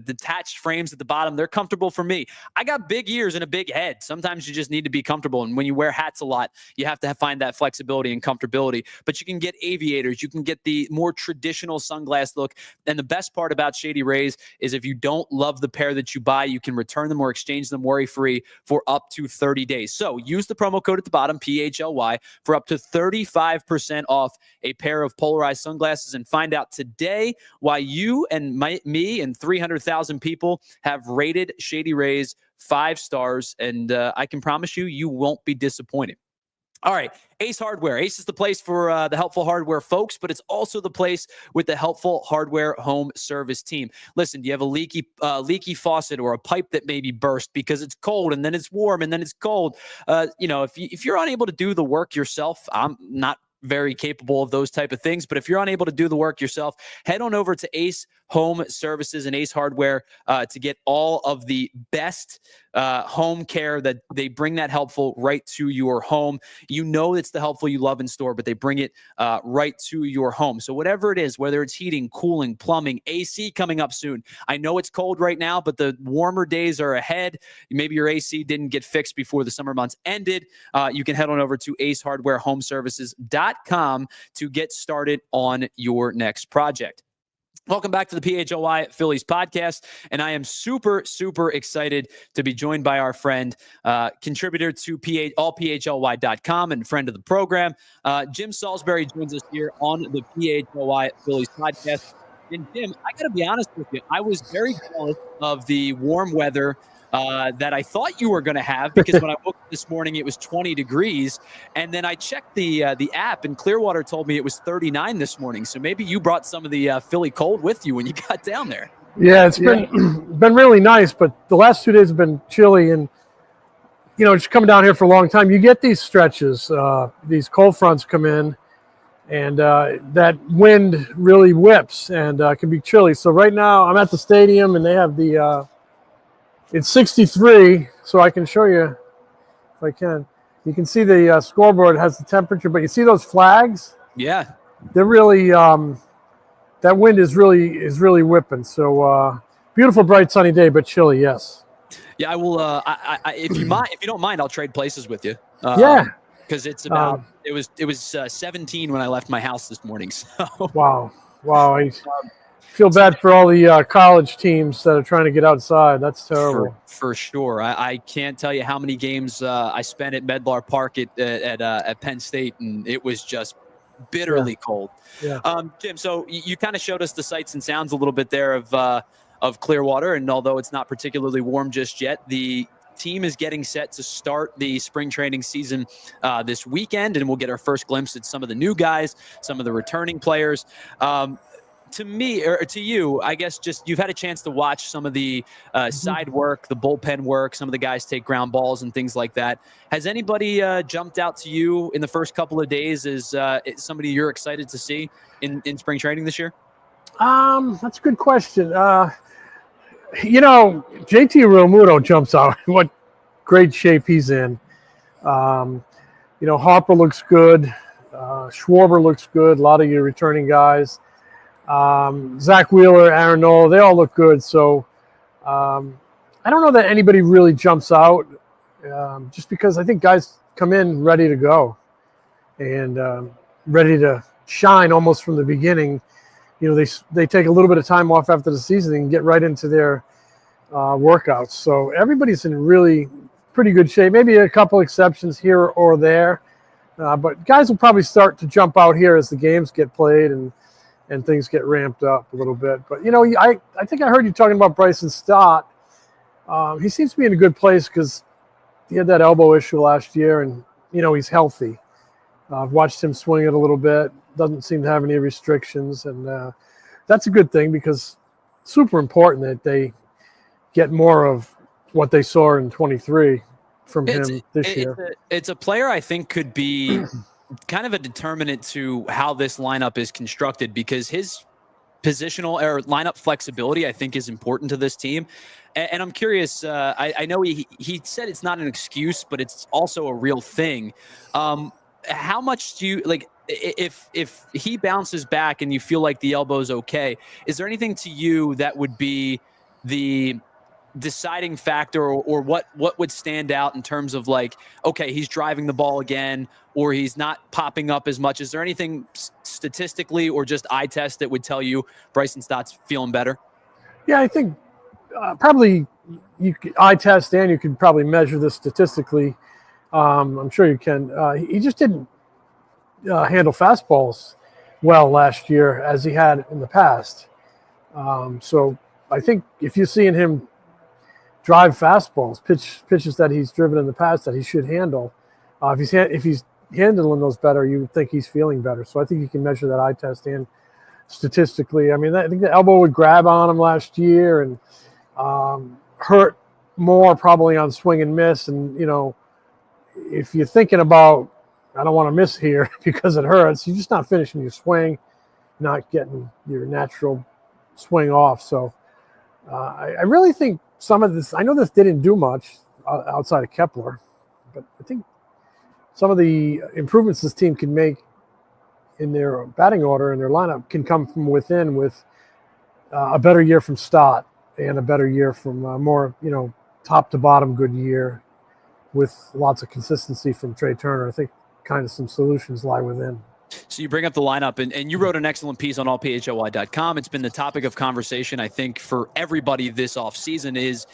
detached frames at the bottom. They're comfortable for me. I got big ears and a big head. Sometimes you just need to be comfortable, and when you wear hats a lot, you have to find that flexibility and comfortability. But you can get aviators, you can get the more traditional sunglass look, and the best part about Shady Rays is if you don't love the pair that you buy, you can return them or exchange them worry-free for up to 30 days. So use the promo code at the bottom, PHLY, for up to 35% off a pair of polarized sunglasses, and find out today why you and me and 300,000 people have rated Shady Rays 5 stars, and I can promise you won't be disappointed. All right, Ace Hardware. Ace is the place for the helpful hardware folks, but it's also the place with the helpful hardware home service team. Listen, do you have a leaky faucet or a pipe that maybe burst because it's cold and then it's warm and then it's cold? If you're unable to do the work yourself, I'm not very capable of those type of things, but if you're unable to do the work yourself, head on over to Ace Home Services and Ace Hardware to get all of the best home care that they bring that helpful right to your home. It's the helpful you love in store, but they bring it right to your home. So whatever it is, whether it's heating, cooling, plumbing, AC coming up soon. I know it's cold right now, but the warmer days are ahead. Maybe your AC didn't get fixed before the summer months ended. You can head on over to acehardwarehomeservices.com to get started on your next project. Welcome back to the PHLY Phillies podcast, and I am super, super excited to be joined by our friend, contributor to allphly.com and friend of the program. Jim Salisbury joins us here on the PHLY Phillies podcast. And Jim, I got to be honest with you, I was very jealous of the warm weather that I thought you were going to have, because when I woke up this morning, it was 20 degrees. And then I checked the app, and Clearwater told me it was 39 this morning. So maybe you brought some of the Philly cold with you when you got down there. Yeah, it's been really nice, but the last 2 days have been chilly. And, just coming down here for a long time, you get these stretches, these cold fronts come in, and that wind really whips and can be chilly. So right now I'm at the stadium, and they have it's 63, so I can show you if I can. You can see the scoreboard has the temperature, but you see those flags? Yeah. They're really that wind is really whipping. So beautiful, bright, sunny day, but chilly. Yes. Yeah, I will. If you don't mind, I'll trade places with you. Yeah. Because it's about it was 17 when I left my house this morning. So. Wow. I feel bad for all the college teams that are trying to get outside. That's terrible. For sure. I can't tell you how many games I spent at Medlar Park at Penn State, and it was just bitterly cold. Yeah. Jim, so you kind of showed us the sights and sounds a little bit there of Clearwater, and although it's not particularly warm just yet, the team is getting set to start the spring training season this weekend, and we'll get our first glimpse at some of the new guys, some of the returning players. To me, or to you, I guess just you've had a chance to watch some of the side work, the bullpen work, some of the guys take ground balls and things like that. Has anybody jumped out to you in the first couple of days as somebody you're excited to see in spring training this year? That's a good question. JT Realmuto jumps out. What great shape he's in. Harper looks good. Schwarber looks good. A lot of your returning guys. Zach Wheeler, Aaron Nola, they all look good. So I don't know that anybody really jumps out just because I think guys come in ready to go and ready to shine almost from the beginning. They take a little bit of time off after the season and get right into their workouts. So everybody's in really pretty good shape. Maybe a couple exceptions here or there. But guys will probably start to jump out here as the games get played and things get ramped up a little bit. But, I think I heard you talking about Bryson Stott. He seems to be in a good place because he had that elbow issue last year and, he's healthy. I've watched him swing it a little bit. Doesn't seem to have any restrictions. And that's a good thing because it's super important that they get more of what they saw in 23 from him this year. It's a player I think could be kind of a determinant to how this lineup is constructed because his positional or lineup flexibility, I think, is important to this team. And I'm curious, I know he said it's not an excuse, but it's also a real thing. How much do you like if he bounces back and you feel like the elbow's okay, is there anything to you that would be the deciding factor or what would stand out in terms of like, okay, he's driving the ball again or he's not popping up as much? Is there anything statistically or just eye test that would tell you Bryson Stott's feeling better? Yeah, I think probably you could eye test and you could probably measure this statistically. I'm sure you can. He just didn't handle fastballs well last year as he had in the past. So I think if you're seeing him drive fastballs, pitches that he's driven in the past that he should handle, if he's handling those better, you would think he's feeling better. So I think you can measure that eye test and statistically. I mean, I think the elbow would grab on him last year and hurt more probably on swing and miss. And, if you're thinking about, I don't want to miss here because it hurts, you're just not finishing your swing, not getting your natural swing off. So I really think some of this, I know this didn't do much outside of Kepler, but I think some of the improvements this team can make in their batting order and their lineup can come from within with a better year from Stott and a better year from more, top to bottom good year with lots of consistency from Trea Turner. I think kind of some solutions lie within. So you bring up the lineup, and you wrote an excellent piece on allphly.com. It's been the topic of conversation, I think, for everybody this offseason is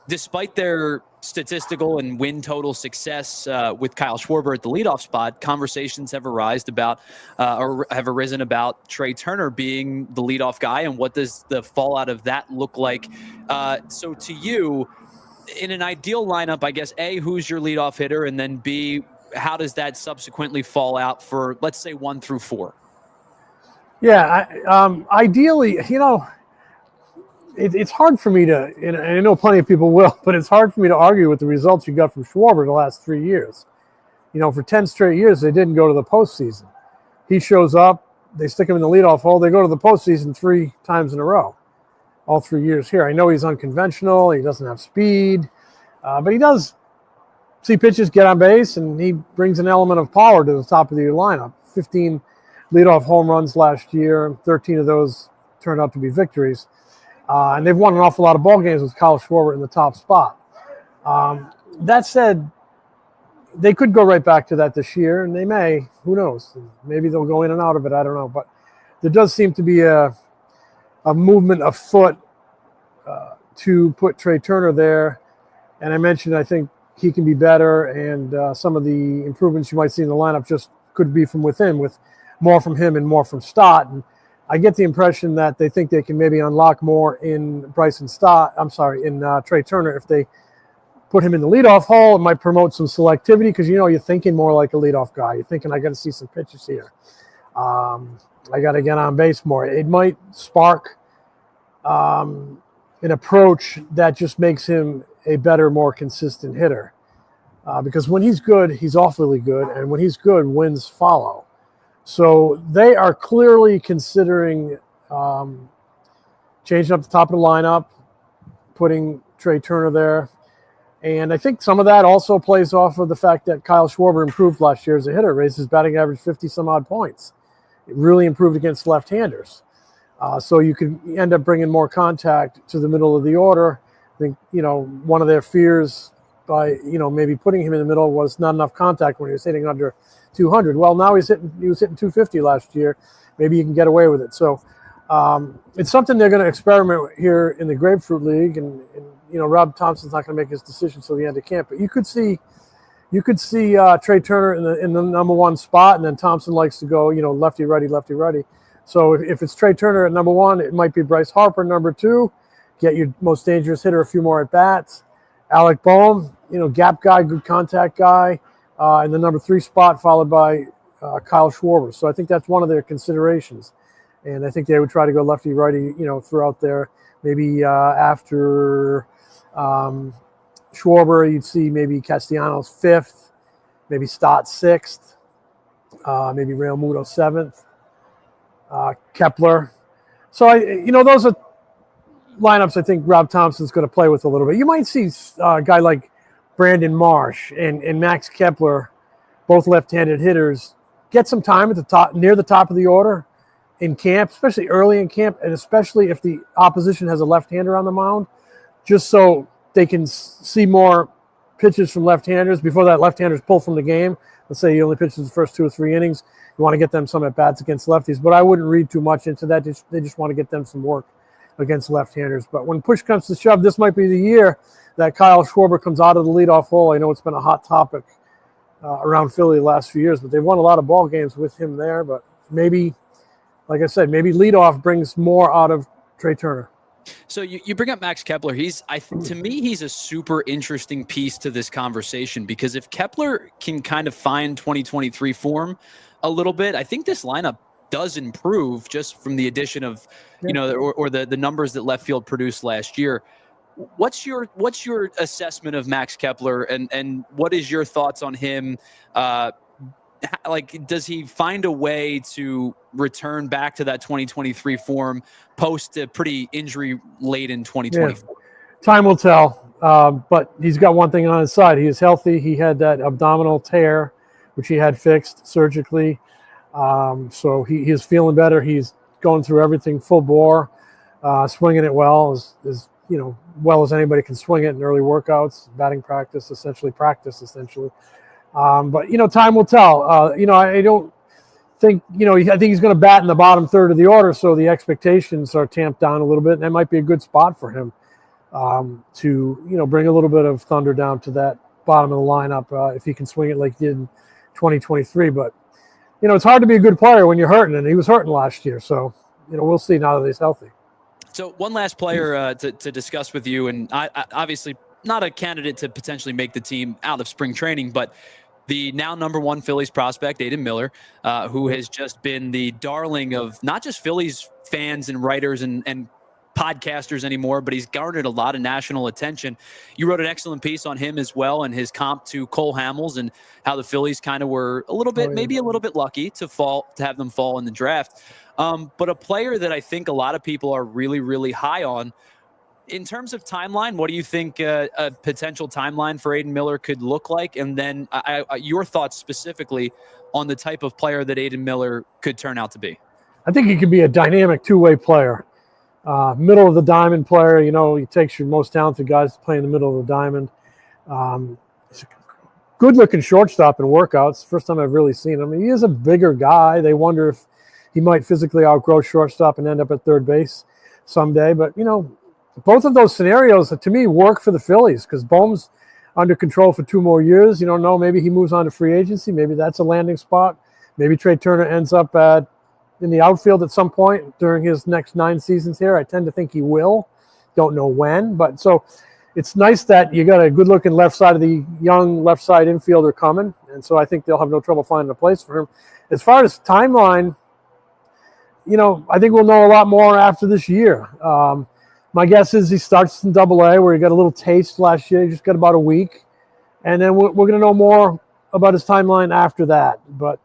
despite their statistical and win total success with Kyle Schwarber at the leadoff spot, conversations have arisen about Trea Turner being the leadoff guy and what does the fallout of that look like. So to you, in an ideal lineup, I guess, A, who's your leadoff hitter, and then B, how does that subsequently fall out for, let's say, 1 through 4? Yeah, ideally, it's hard for me to, and I know plenty of people will, but it's hard for me to argue with the results you got from Schwarber the last 3 years. For 10 straight years, they didn't go to the postseason. He shows up, they stick him in the leadoff hole, they go to the postseason 3 times in a row, all 3 years here. I know he's unconventional, he doesn't have speed, but he does see pitches, get on base, and he brings an element of power to the top of the lineup. 15 leadoff home runs last year, 13 of those turned out to be victories. And they've won an awful lot of ball games with Kyle Schwarber in the top spot. That said, they could go right back to that this year, and they may. Who knows? Maybe they'll go in and out of it. I don't know. But there does seem to be a movement afoot to put Trea Turner there. And I mentioned, I think, he can be better, and some of the improvements you might see in the lineup just could be from within, with more from him and more from Stott. And I get the impression that they think they can maybe unlock more in Trea Turner if they put him in the leadoff hole. It might promote some selectivity because, you're thinking more like a leadoff guy. You're thinking, I got to see some pitches here. I got to get on base more. It might spark an approach that just makes him a better, more consistent hitter. Because when he's good, he's awfully good. And when he's good, wins follow. So they are clearly considering changing up the top of the lineup, putting Trea Turner there. And I think some of that also plays off of the fact that Kyle Schwarber improved last year as a hitter, raised his batting average 50-some-odd points. It really improved against left-handers. So you could end up bringing more contact to the middle of the order. I think, one of their fears by, maybe putting him in the middle was not enough contact when he was hitting under 200. Well, now he was hitting 250 last year. Maybe you can get away with it. So it's something they're going to experiment here in the Grapefruit League. And Rob Thomson's not going to make his decision till the end of camp. But you could see Trea Turner in the number one spot, and then Thomson likes to go, lefty, righty, lefty, righty. So if it's Trea Turner at number one, it might be Bryce Harper number two. Get your most dangerous hitter a few more at bats. Alec Bohm, gap guy, good contact guy, in the number three spot, followed by Kyle Schwarber. So I think that's one of their considerations, and I think they would try to go lefty, righty, throughout there. Maybe after Schwarber, you'd see maybe Castellanos fifth, maybe Stott sixth, maybe Real Muto seventh, Kepler. So those are lineups I think Rob Thomson's going to play with a little bit. You might see a guy like Brandon Marsh and Max Kepler, both left-handed hitters, get some time at the top, near the top of the order in camp, especially early in camp, and especially if the opposition has a left-hander on the mound, just so they can see more pitches from left-handers before that left-hander's pulled from the game. Let's say he only pitches the first 2 or 3 innings. You want to get them some at-bats against lefties, but I wouldn't read too much into that. They just want to get them some work against left-handers. But when push comes to shove, this might be the year that Kyle Schwarber comes out of the leadoff hole. I know it's been a hot topic around Philly the last few years, but they've won a lot of ball games with him there. But maybe, like I said, maybe leadoff brings more out of Trea Turner. So you bring up Max Kepler. To me, he's a super interesting piece to this conversation, because if Kepler can kind of find 2023 form a little bit, I think this lineup does improve just from the addition of, or the numbers that left field produced last year. What's your assessment of Max Kepler, and what is your thoughts on him? Does he find a way to return back to that 2023 form post a pretty injury late in 2024? Yeah. Time will tell, but he's got one thing on his side. He is healthy. He had that abdominal tear, which he had fixed surgically. So he is feeling better. He's going through everything full bore, swinging it well, as well as anybody can swing it in early workouts, batting practice, essentially. But time will tell. I don't think, I think he's going to bat in the bottom third of the order, so the expectations are tamped down a little bit, and that might be a good spot for him to, bring a little bit of thunder down to that bottom of the lineup if he can swing it like he did in 2023. But, it's hard to be a good player when you're hurting, and he was hurting last year. So, we'll see now that he's healthy. So one last player to discuss with you, and I obviously not a candidate to potentially make the team out of spring training, but the now number one Phillies prospect, Aiden Miller, who has just been the darling of not just Phillies fans and writers and podcasters anymore, but he's garnered a lot of national attention. You wrote an excellent piece on him as well, and his comp to Cole Hamels, and how the Phillies kind of were a little bit, maybe a little bit lucky to have them fall in the draft. But a player that I think a lot of people are really, really high on. In terms of timeline, what do you think a potential timeline for Aiden Miller could look like? And then your thoughts specifically on the type of player that Aiden Miller could turn out to be. I think he could be a dynamic two-way player. Middle of the diamond player, he takes your most talented guys to play in the middle of the diamond. He's a good-looking shortstop in workouts. First time I've really seen him. He is a bigger guy. They wonder if he might physically outgrow shortstop and end up at third base someday. But, both of those scenarios, to me, work for the Phillies, because Bohm's under control for 2 more years. You don't know. Maybe he moves on to free agency. Maybe that's a landing spot. Maybe Trea Turner ends up in the outfield at some point during his next 9 seasons here. I tend to think he will. Don't know when. But so it's nice that you got a good-looking left side of the young left side infielder coming, and so I think they'll have no trouble finding a place for him. As far as timeline, I think we'll know a lot more after this year. My guess is he starts in Double-A, where he got a little taste last year. He just got about a week, and then we're going to know more about his timeline after that. But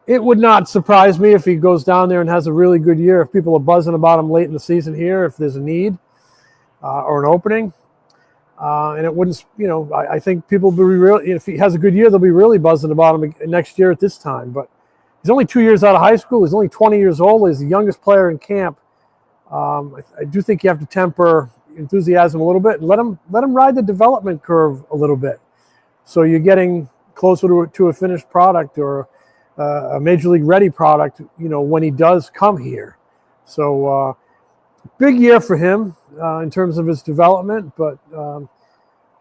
it would not surprise me if he goes down there and has a really good year, if people are buzzing about him late in the season here, if there's a need or an opening. And it wouldn't, I think people will be really, if he has a good year, they'll be really buzzing about him next year at this time. But he's only 2 years out of high school. He's only 20 years old. He's the youngest player in camp. I do think you have to temper enthusiasm a little bit and let him ride the development curve a little bit. So you're getting closer to a finished product or a major league ready product, when he does come here. So big year for him in terms of his development, but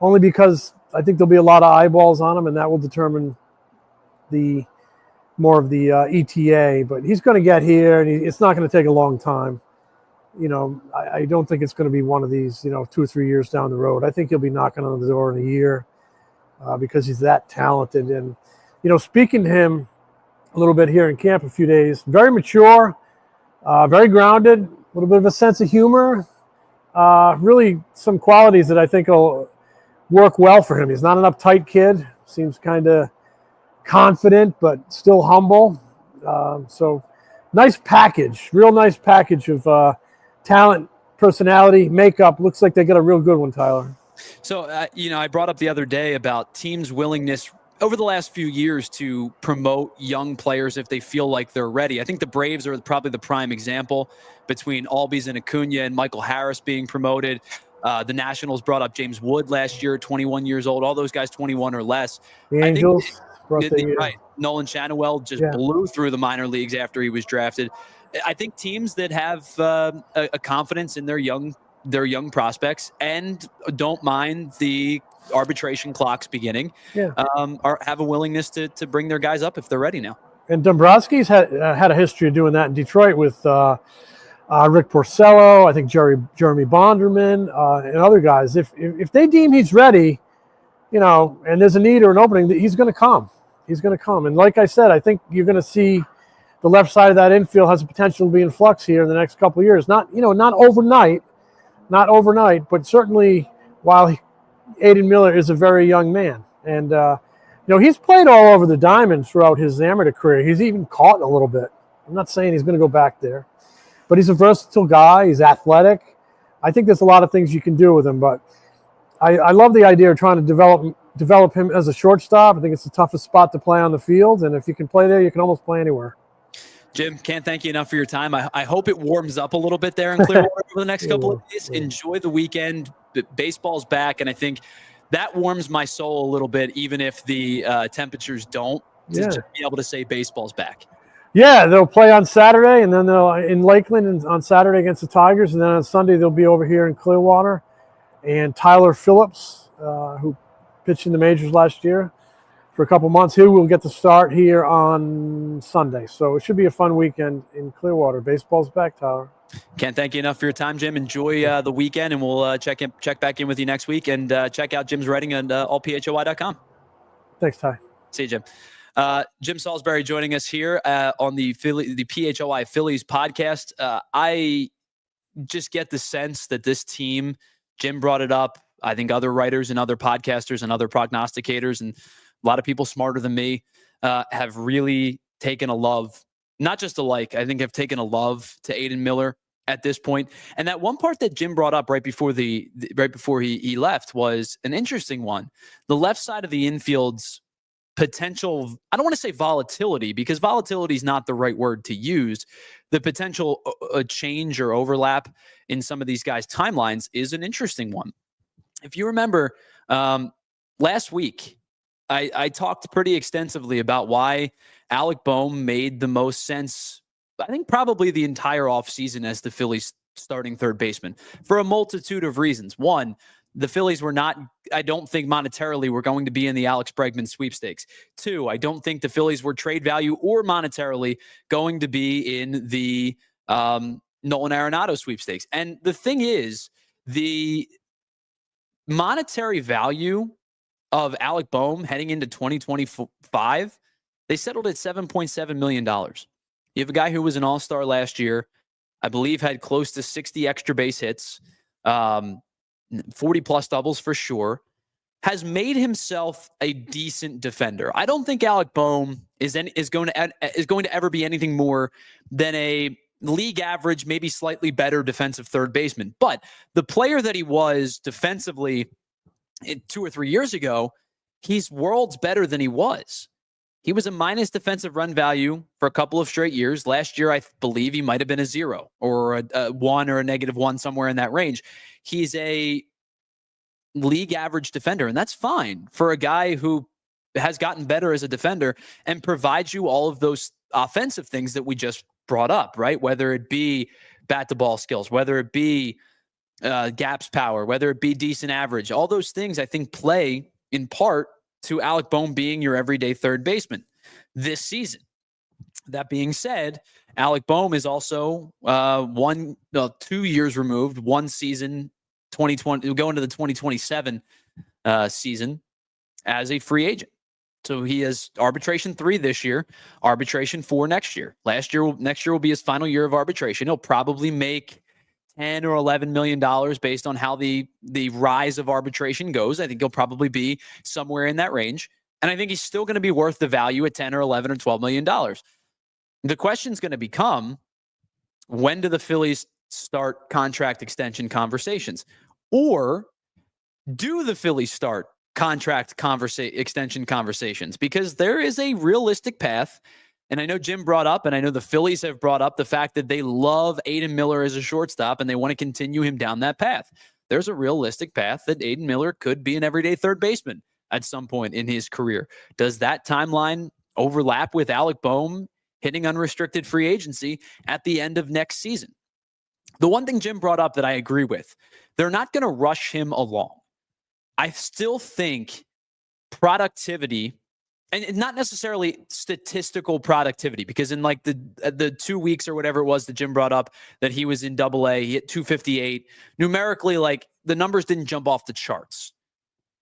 only because I think there'll be a lot of eyeballs on him, and that will determine more of the ETA. But he's going to get here, and it's not going to take a long time. I don't think it's going to be one of these, 2 or 3 years down the road. I think he'll be knocking on the door in a year because he's that talented. And, speaking to him a little bit here in camp a few days, very mature, very grounded, a little bit of a sense of humor, really some qualities that I think will work well for him. He's not an uptight kid, seems kind of confident, but still humble. So nice package, real nice package of talent, personality, makeup. Looks like they got a real good one, Tyler. So, I brought up the other day about teams' willingness over the last few years to promote young players if they feel like they're ready. I think the Braves are probably the prime example between Albies and Acuna and Michael Harris being promoted. The Nationals brought up James Wood last year, 21 years old. All those guys 21 or less. The Angels. Right. Nolan Schanuel just blew through the minor leagues after he was drafted. I think teams that have a confidence in their young prospects and don't mind the arbitration clocks beginning, have a willingness to bring their guys up if they're ready now. And Dombrowski's had a history of doing that in Detroit with Rick Porcello, I think Jeremy Bonderman, and other guys. If they deem he's ready, and there's a need or an opening, he's going to come. He's going to come. And like I said, I think you're going to see the left side of that infield has the potential to be in flux here in the next couple of years. Not overnight, but certainly while Aiden Miller is a very young man. And, he's played all over the diamond throughout his amateur career. He's even caught a little bit. I'm not saying he's going to go back there. But he's a versatile guy. He's athletic. I think there's a lot of things you can do with him. But I love the idea of trying to develop him as a shortstop. I think it's the toughest spot to play on the field. And if you can play there, you can almost play anywhere. Jim, can't thank you enough for your time. I hope it warms up a little bit there in Clearwater over the next couple of days. Enjoy the weekend. Baseball's back, and I think that warms my soul a little bit, even if the temperatures don't, to just be able to say baseball's back. Yeah, they'll play on Saturday, and then they'll in Lakeland on Saturday against the Tigers, and then on Sunday they'll be over here in Clearwater. And Tyler Phillips, who pitched in the majors last year for a couple months, who will get the start here on Sunday. So it should be a fun weekend in Clearwater. Baseball's back, Tyler. Can't thank you enough for your time, Jim. Enjoy the weekend, and we'll check back in with you next week, and check out Jim's writing at allphly.com. Thanks, Ty. See you, Jim. Jim Salisbury joining us here on the PHLY Phillies podcast. I just get the sense that this team, Jim brought it up, I think other writers and other podcasters and other prognosticators and a lot of people smarter than me have really taken a love, not just a like, I think have taken a love to Aiden Miller at this point. And that one part that Jim brought up right before he left was an interesting one. The left side of the infield's potential, I don't want to say volatility, because volatility is not the right word to use. The potential change or overlap in some of these guys' timelines is an interesting one. If you remember, last week, I talked pretty extensively about why Alec Bohm made the most sense, I think probably the entire offseason as the Phillies starting third baseman for a multitude of reasons. One, the Phillies were not, I don't think monetarily were going to be in the Alex Bregman sweepstakes. Two, I don't think the Phillies were trade value or monetarily going to be in the Nolan Arenado sweepstakes. And the thing is The monetary value of Alec Bohm heading into 2025, they settled at $7.7 million. You have a guy who was an all-star last year, I believe had close to 60 extra base hits, 40 plus doubles for sure, has made himself a decent defender. I don't think Alec Bohm is going to ever be anything more than a league average, maybe slightly better defensive third baseman. But the player that he was defensively 2 or 3 years ago, he's worlds better than he was. He was a minus defensive run value for a couple of straight years. Last year, I believe he might have been a 0 or a 1 or a -1, somewhere in that range. He's a league average defender, and that's fine for a guy who has gotten better as a defender and provides you all of those offensive things that we just brought up, right? Whether it be bat to ball skills, whether it be gaps power, whether it be decent average, all those things I think play in part to Alec Bohm being your everyday third baseman this season. That being said, Alec Bohm is also 2 years removed, one season, 2020, go into the 2027 season as a free agent. So he has arbitration 3 this year, arbitration 4 next year. Next year will be his final year of arbitration. He'll probably make $10 or $11 million based on how the rise of arbitration goes. I think he'll probably be somewhere in that range. And I think he's still going to be worth the value at 10 or 11 or $12 million. The question's going to become, when do the Phillies start contract extension conversations? Or do the Phillies start contract extension conversations? Because there is a realistic path. And I know Jim brought up, and I know the Phillies have brought up the fact that they love Aiden Miller as a shortstop and they want to continue him down that path. There's a realistic path that Aiden Miller could be an everyday third baseman at some point in his career. Does that timeline overlap with Alec Bohm hitting unrestricted free agency at the end of next season? The one thing Jim brought up that I agree with, they're not going to rush him along. I still think productivity, and not necessarily statistical productivity, because in like the 2 weeks or whatever it was that Jim brought up that he was in AA, he hit 258. Numerically, like, the numbers didn't jump off the charts.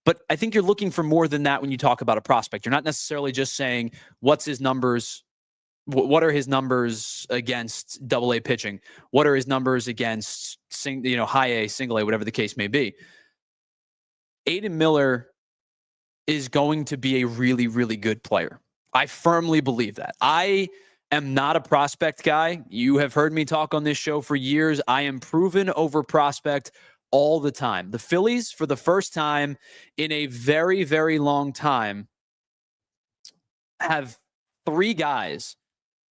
But I think you're looking for more than that when you talk about a prospect. You're not necessarily just saying, what's his numbers? What are his numbers against AA pitching? What are his numbers against high A, single A, whatever the case may be? Aiden Miller is going to be a really, really good player. I firmly believe that. I am not a prospect guy. You have heard me talk on this show for years. I am proven over prospect all the time. The Phillies, for the first time in a very, very long time, have 3 guys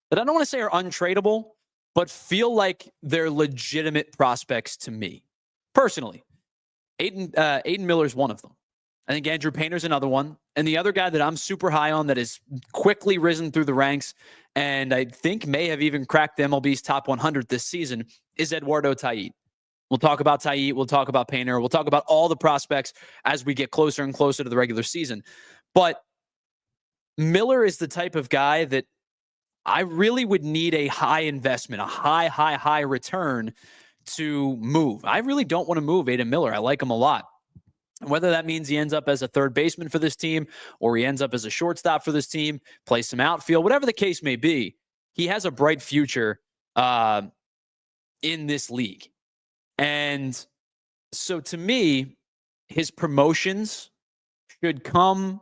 that I don't want to say are untradeable, but feel like they're legitimate prospects to me personally. Aiden Miller's one of them. I think Andrew Painter's another one. And the other guy that I'm super high on that has quickly risen through the ranks and I think may have even cracked the MLB's top 100 this season is Eduardo Taillette. We'll talk about Taillette. We'll talk about Painter. We'll talk about all the prospects as we get closer and closer to the regular season. But Miller is the type of guy that I really would need a high investment, a high return to move. I really don't want to move Aiden Miller. I like him a lot. Whether that means he ends up as a third baseman for this team or he ends up as a shortstop for this team, play some outfield, whatever the case may be, he has a bright future in this league. And so to me, his promotions should come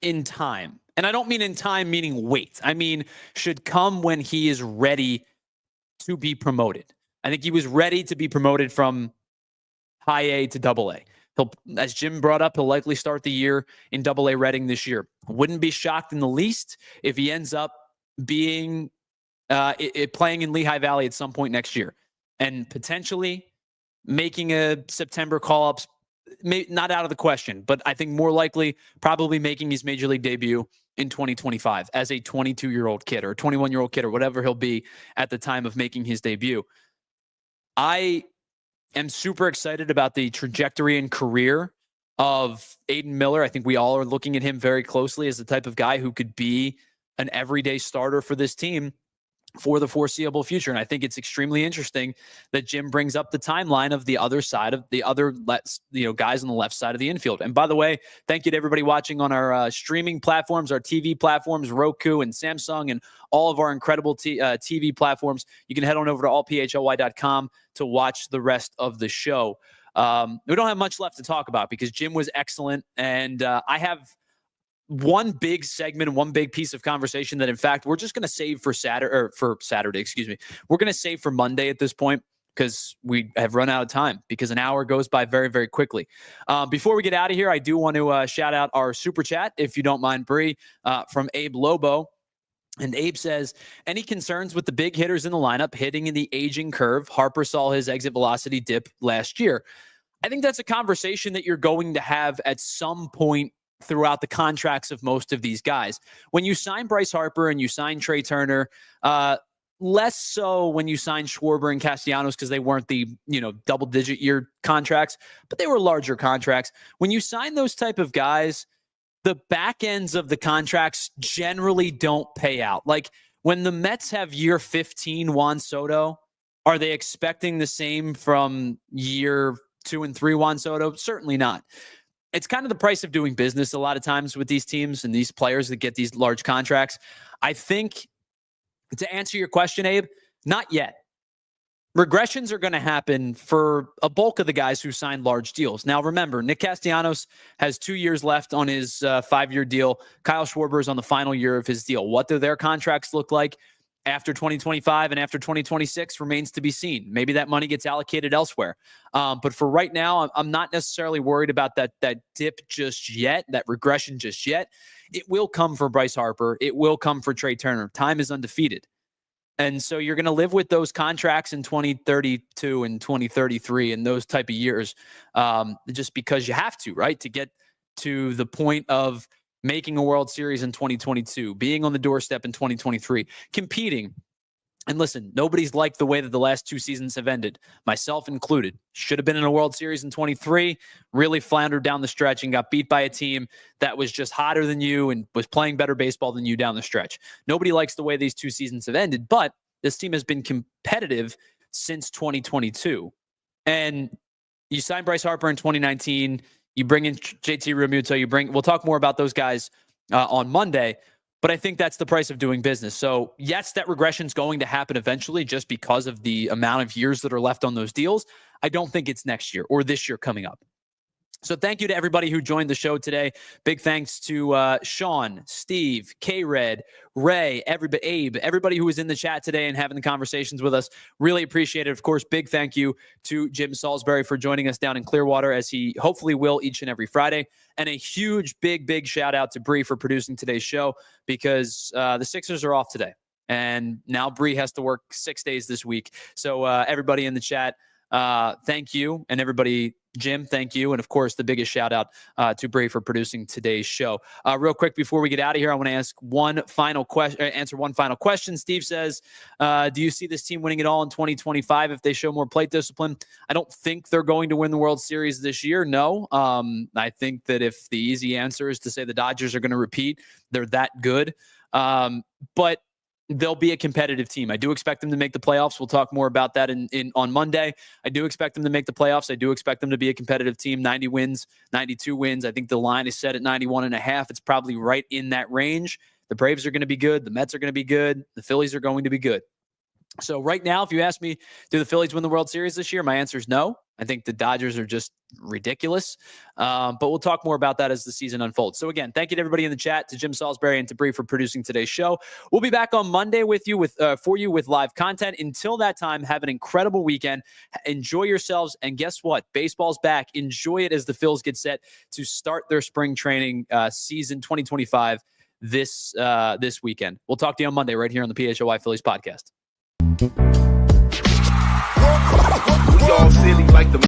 in time. And I don't mean in time meaning wait. I mean should come when he is ready to be promoted. I think he was ready to be promoted from high A to AA. He'll, as Jim brought up, he'll likely start the year in AA Reading this year. Wouldn't be shocked in the least if he ends up being playing in Lehigh Valley at some point next year and potentially making a September call-ups. Not out of the question, but I think more likely probably making his major league debut in 2025 as a 22-year-old kid or 21-year-old kid or whatever he'll be at the time of making his debut. I am super excited about the trajectory and career of Aiden Miller. I think we all are looking at him very closely as the type of guy who could be an everyday starter for this team. for the foreseeable future. And I think it's extremely interesting that Jim brings up the timeline of the other side of the other guys on the left side of the infield. And by the way, thank you to everybody watching on our streaming platforms, our TV platforms, Roku and Samsung, and all of our incredible TV platforms. You can head on over to allphly.com to watch the rest of the show. We don't have much left to talk about because Jim was excellent. And I have one big segment, one big piece of conversation that, in fact, we're just going to save for Saturday. We're going to save for Monday at this point because we have run out of time because an hour goes by very, very quickly. Before we get out of here, I do want to shout out our super chat, if you don't mind, Bree, from Abe Lobo. And Abe says, any concerns with the big hitters in the lineup hitting in the aging curve? Harper saw his exit velocity dip last year. I think that's a conversation that you're going to have at some point throughout the contracts of most of these guys. When you sign Bryce Harper and you sign Trea Turner, less so when you sign Schwarber and Castellanos because they weren't the double-digit year contracts, but they were larger contracts. When you sign those type of guys, the back ends of the contracts generally don't pay out. Like when the Mets have year 15 Juan Soto, are they expecting the same from year 2 and 3 Juan Soto? Certainly not. It's kind of the price of doing business a lot of times with these teams and these players that get these large contracts. I think, to answer your question, Abe, not yet. Regressions are going to happen for a bulk of the guys who signed large deals. Now, remember, Nick Castellanos has 2 years left on his 5-year deal. Kyle Schwarber is on the final year of his deal. What do their contracts look like after 2025 and after 2026 remains to be seen. Maybe that money gets allocated elsewhere. But for right now, I'm not necessarily worried about that dip just yet, that regression just yet. It will come for Bryce Harper. It will come for Trea Turner. Time is undefeated. And so you're going to live with those contracts in 2032 and 2033 and those type of years just because you have to, right? To get to the point of making a World Series in 2022, being on the doorstep in 2023, competing. And listen, nobody's liked the way that the last 2 seasons have ended, myself included. Should have been in a World Series in 23, really floundered down the stretch and got beat by a team that was just hotter than you and was playing better baseball than you down the stretch. Nobody likes the way these 2 seasons have ended, but this team has been competitive since 2022. And you signed Bryce Harper in 2019. You bring in JT Realmuto. We'll talk more about those guys on Monday. But I think that's the price of doing business. So yes, that regression is going to happen eventually just because of the amount of years that are left on those deals. I don't think it's next year or this year coming up. So thank you to everybody who joined the show today. Big thanks to Sean, Steve, K-Red, Ray, Abe, everybody who was in the chat today and having the conversations with us. Really appreciate it. Of course, big thank you to Jim Salisbury for joining us down in Clearwater, as he hopefully will each and every Friday. And a huge, big shout out to Bree for producing today's show, because the Sixers are off today. And now Bree has to work 6 days this week. So everybody in the chat, thank you. And everybody, Jim, thank you. And of course, the biggest shout out to Bree for producing today's show. Real quick, before we get out of here, I want to answer one final question. Steve says, do you see this team winning it all in 2025 if they show more plate discipline? I don't think they're going to win the World Series this year. No. I think that if the easy answer is to say the Dodgers are going to repeat, they're that good. But they'll be a competitive team. I do expect them to make the playoffs. We'll talk more about that on Monday. I do expect them to make the playoffs. I do expect them to be a competitive team. 90 wins, 92 wins. I think the line is set at 91.5. It's probably right in that range. The Braves are going to be good. The Mets are going to be good. The Phillies are going to be good. So right now, if you ask me, do the Phillies win the World Series this year? My answer is no. I think the Dodgers are just ridiculous. But we'll talk more about that as the season unfolds. So again, thank you to everybody in the chat, to Jim Salisbury and to Bree for producing today's show. We'll be back on Monday for you with live content. Until that time, have an incredible weekend. Enjoy yourselves. And guess what? Baseball's back. Enjoy it as the Phils get set to start their spring training season 2025 this weekend. We'll talk to you on Monday right here on the PHLY Phillies podcast. We all silly like the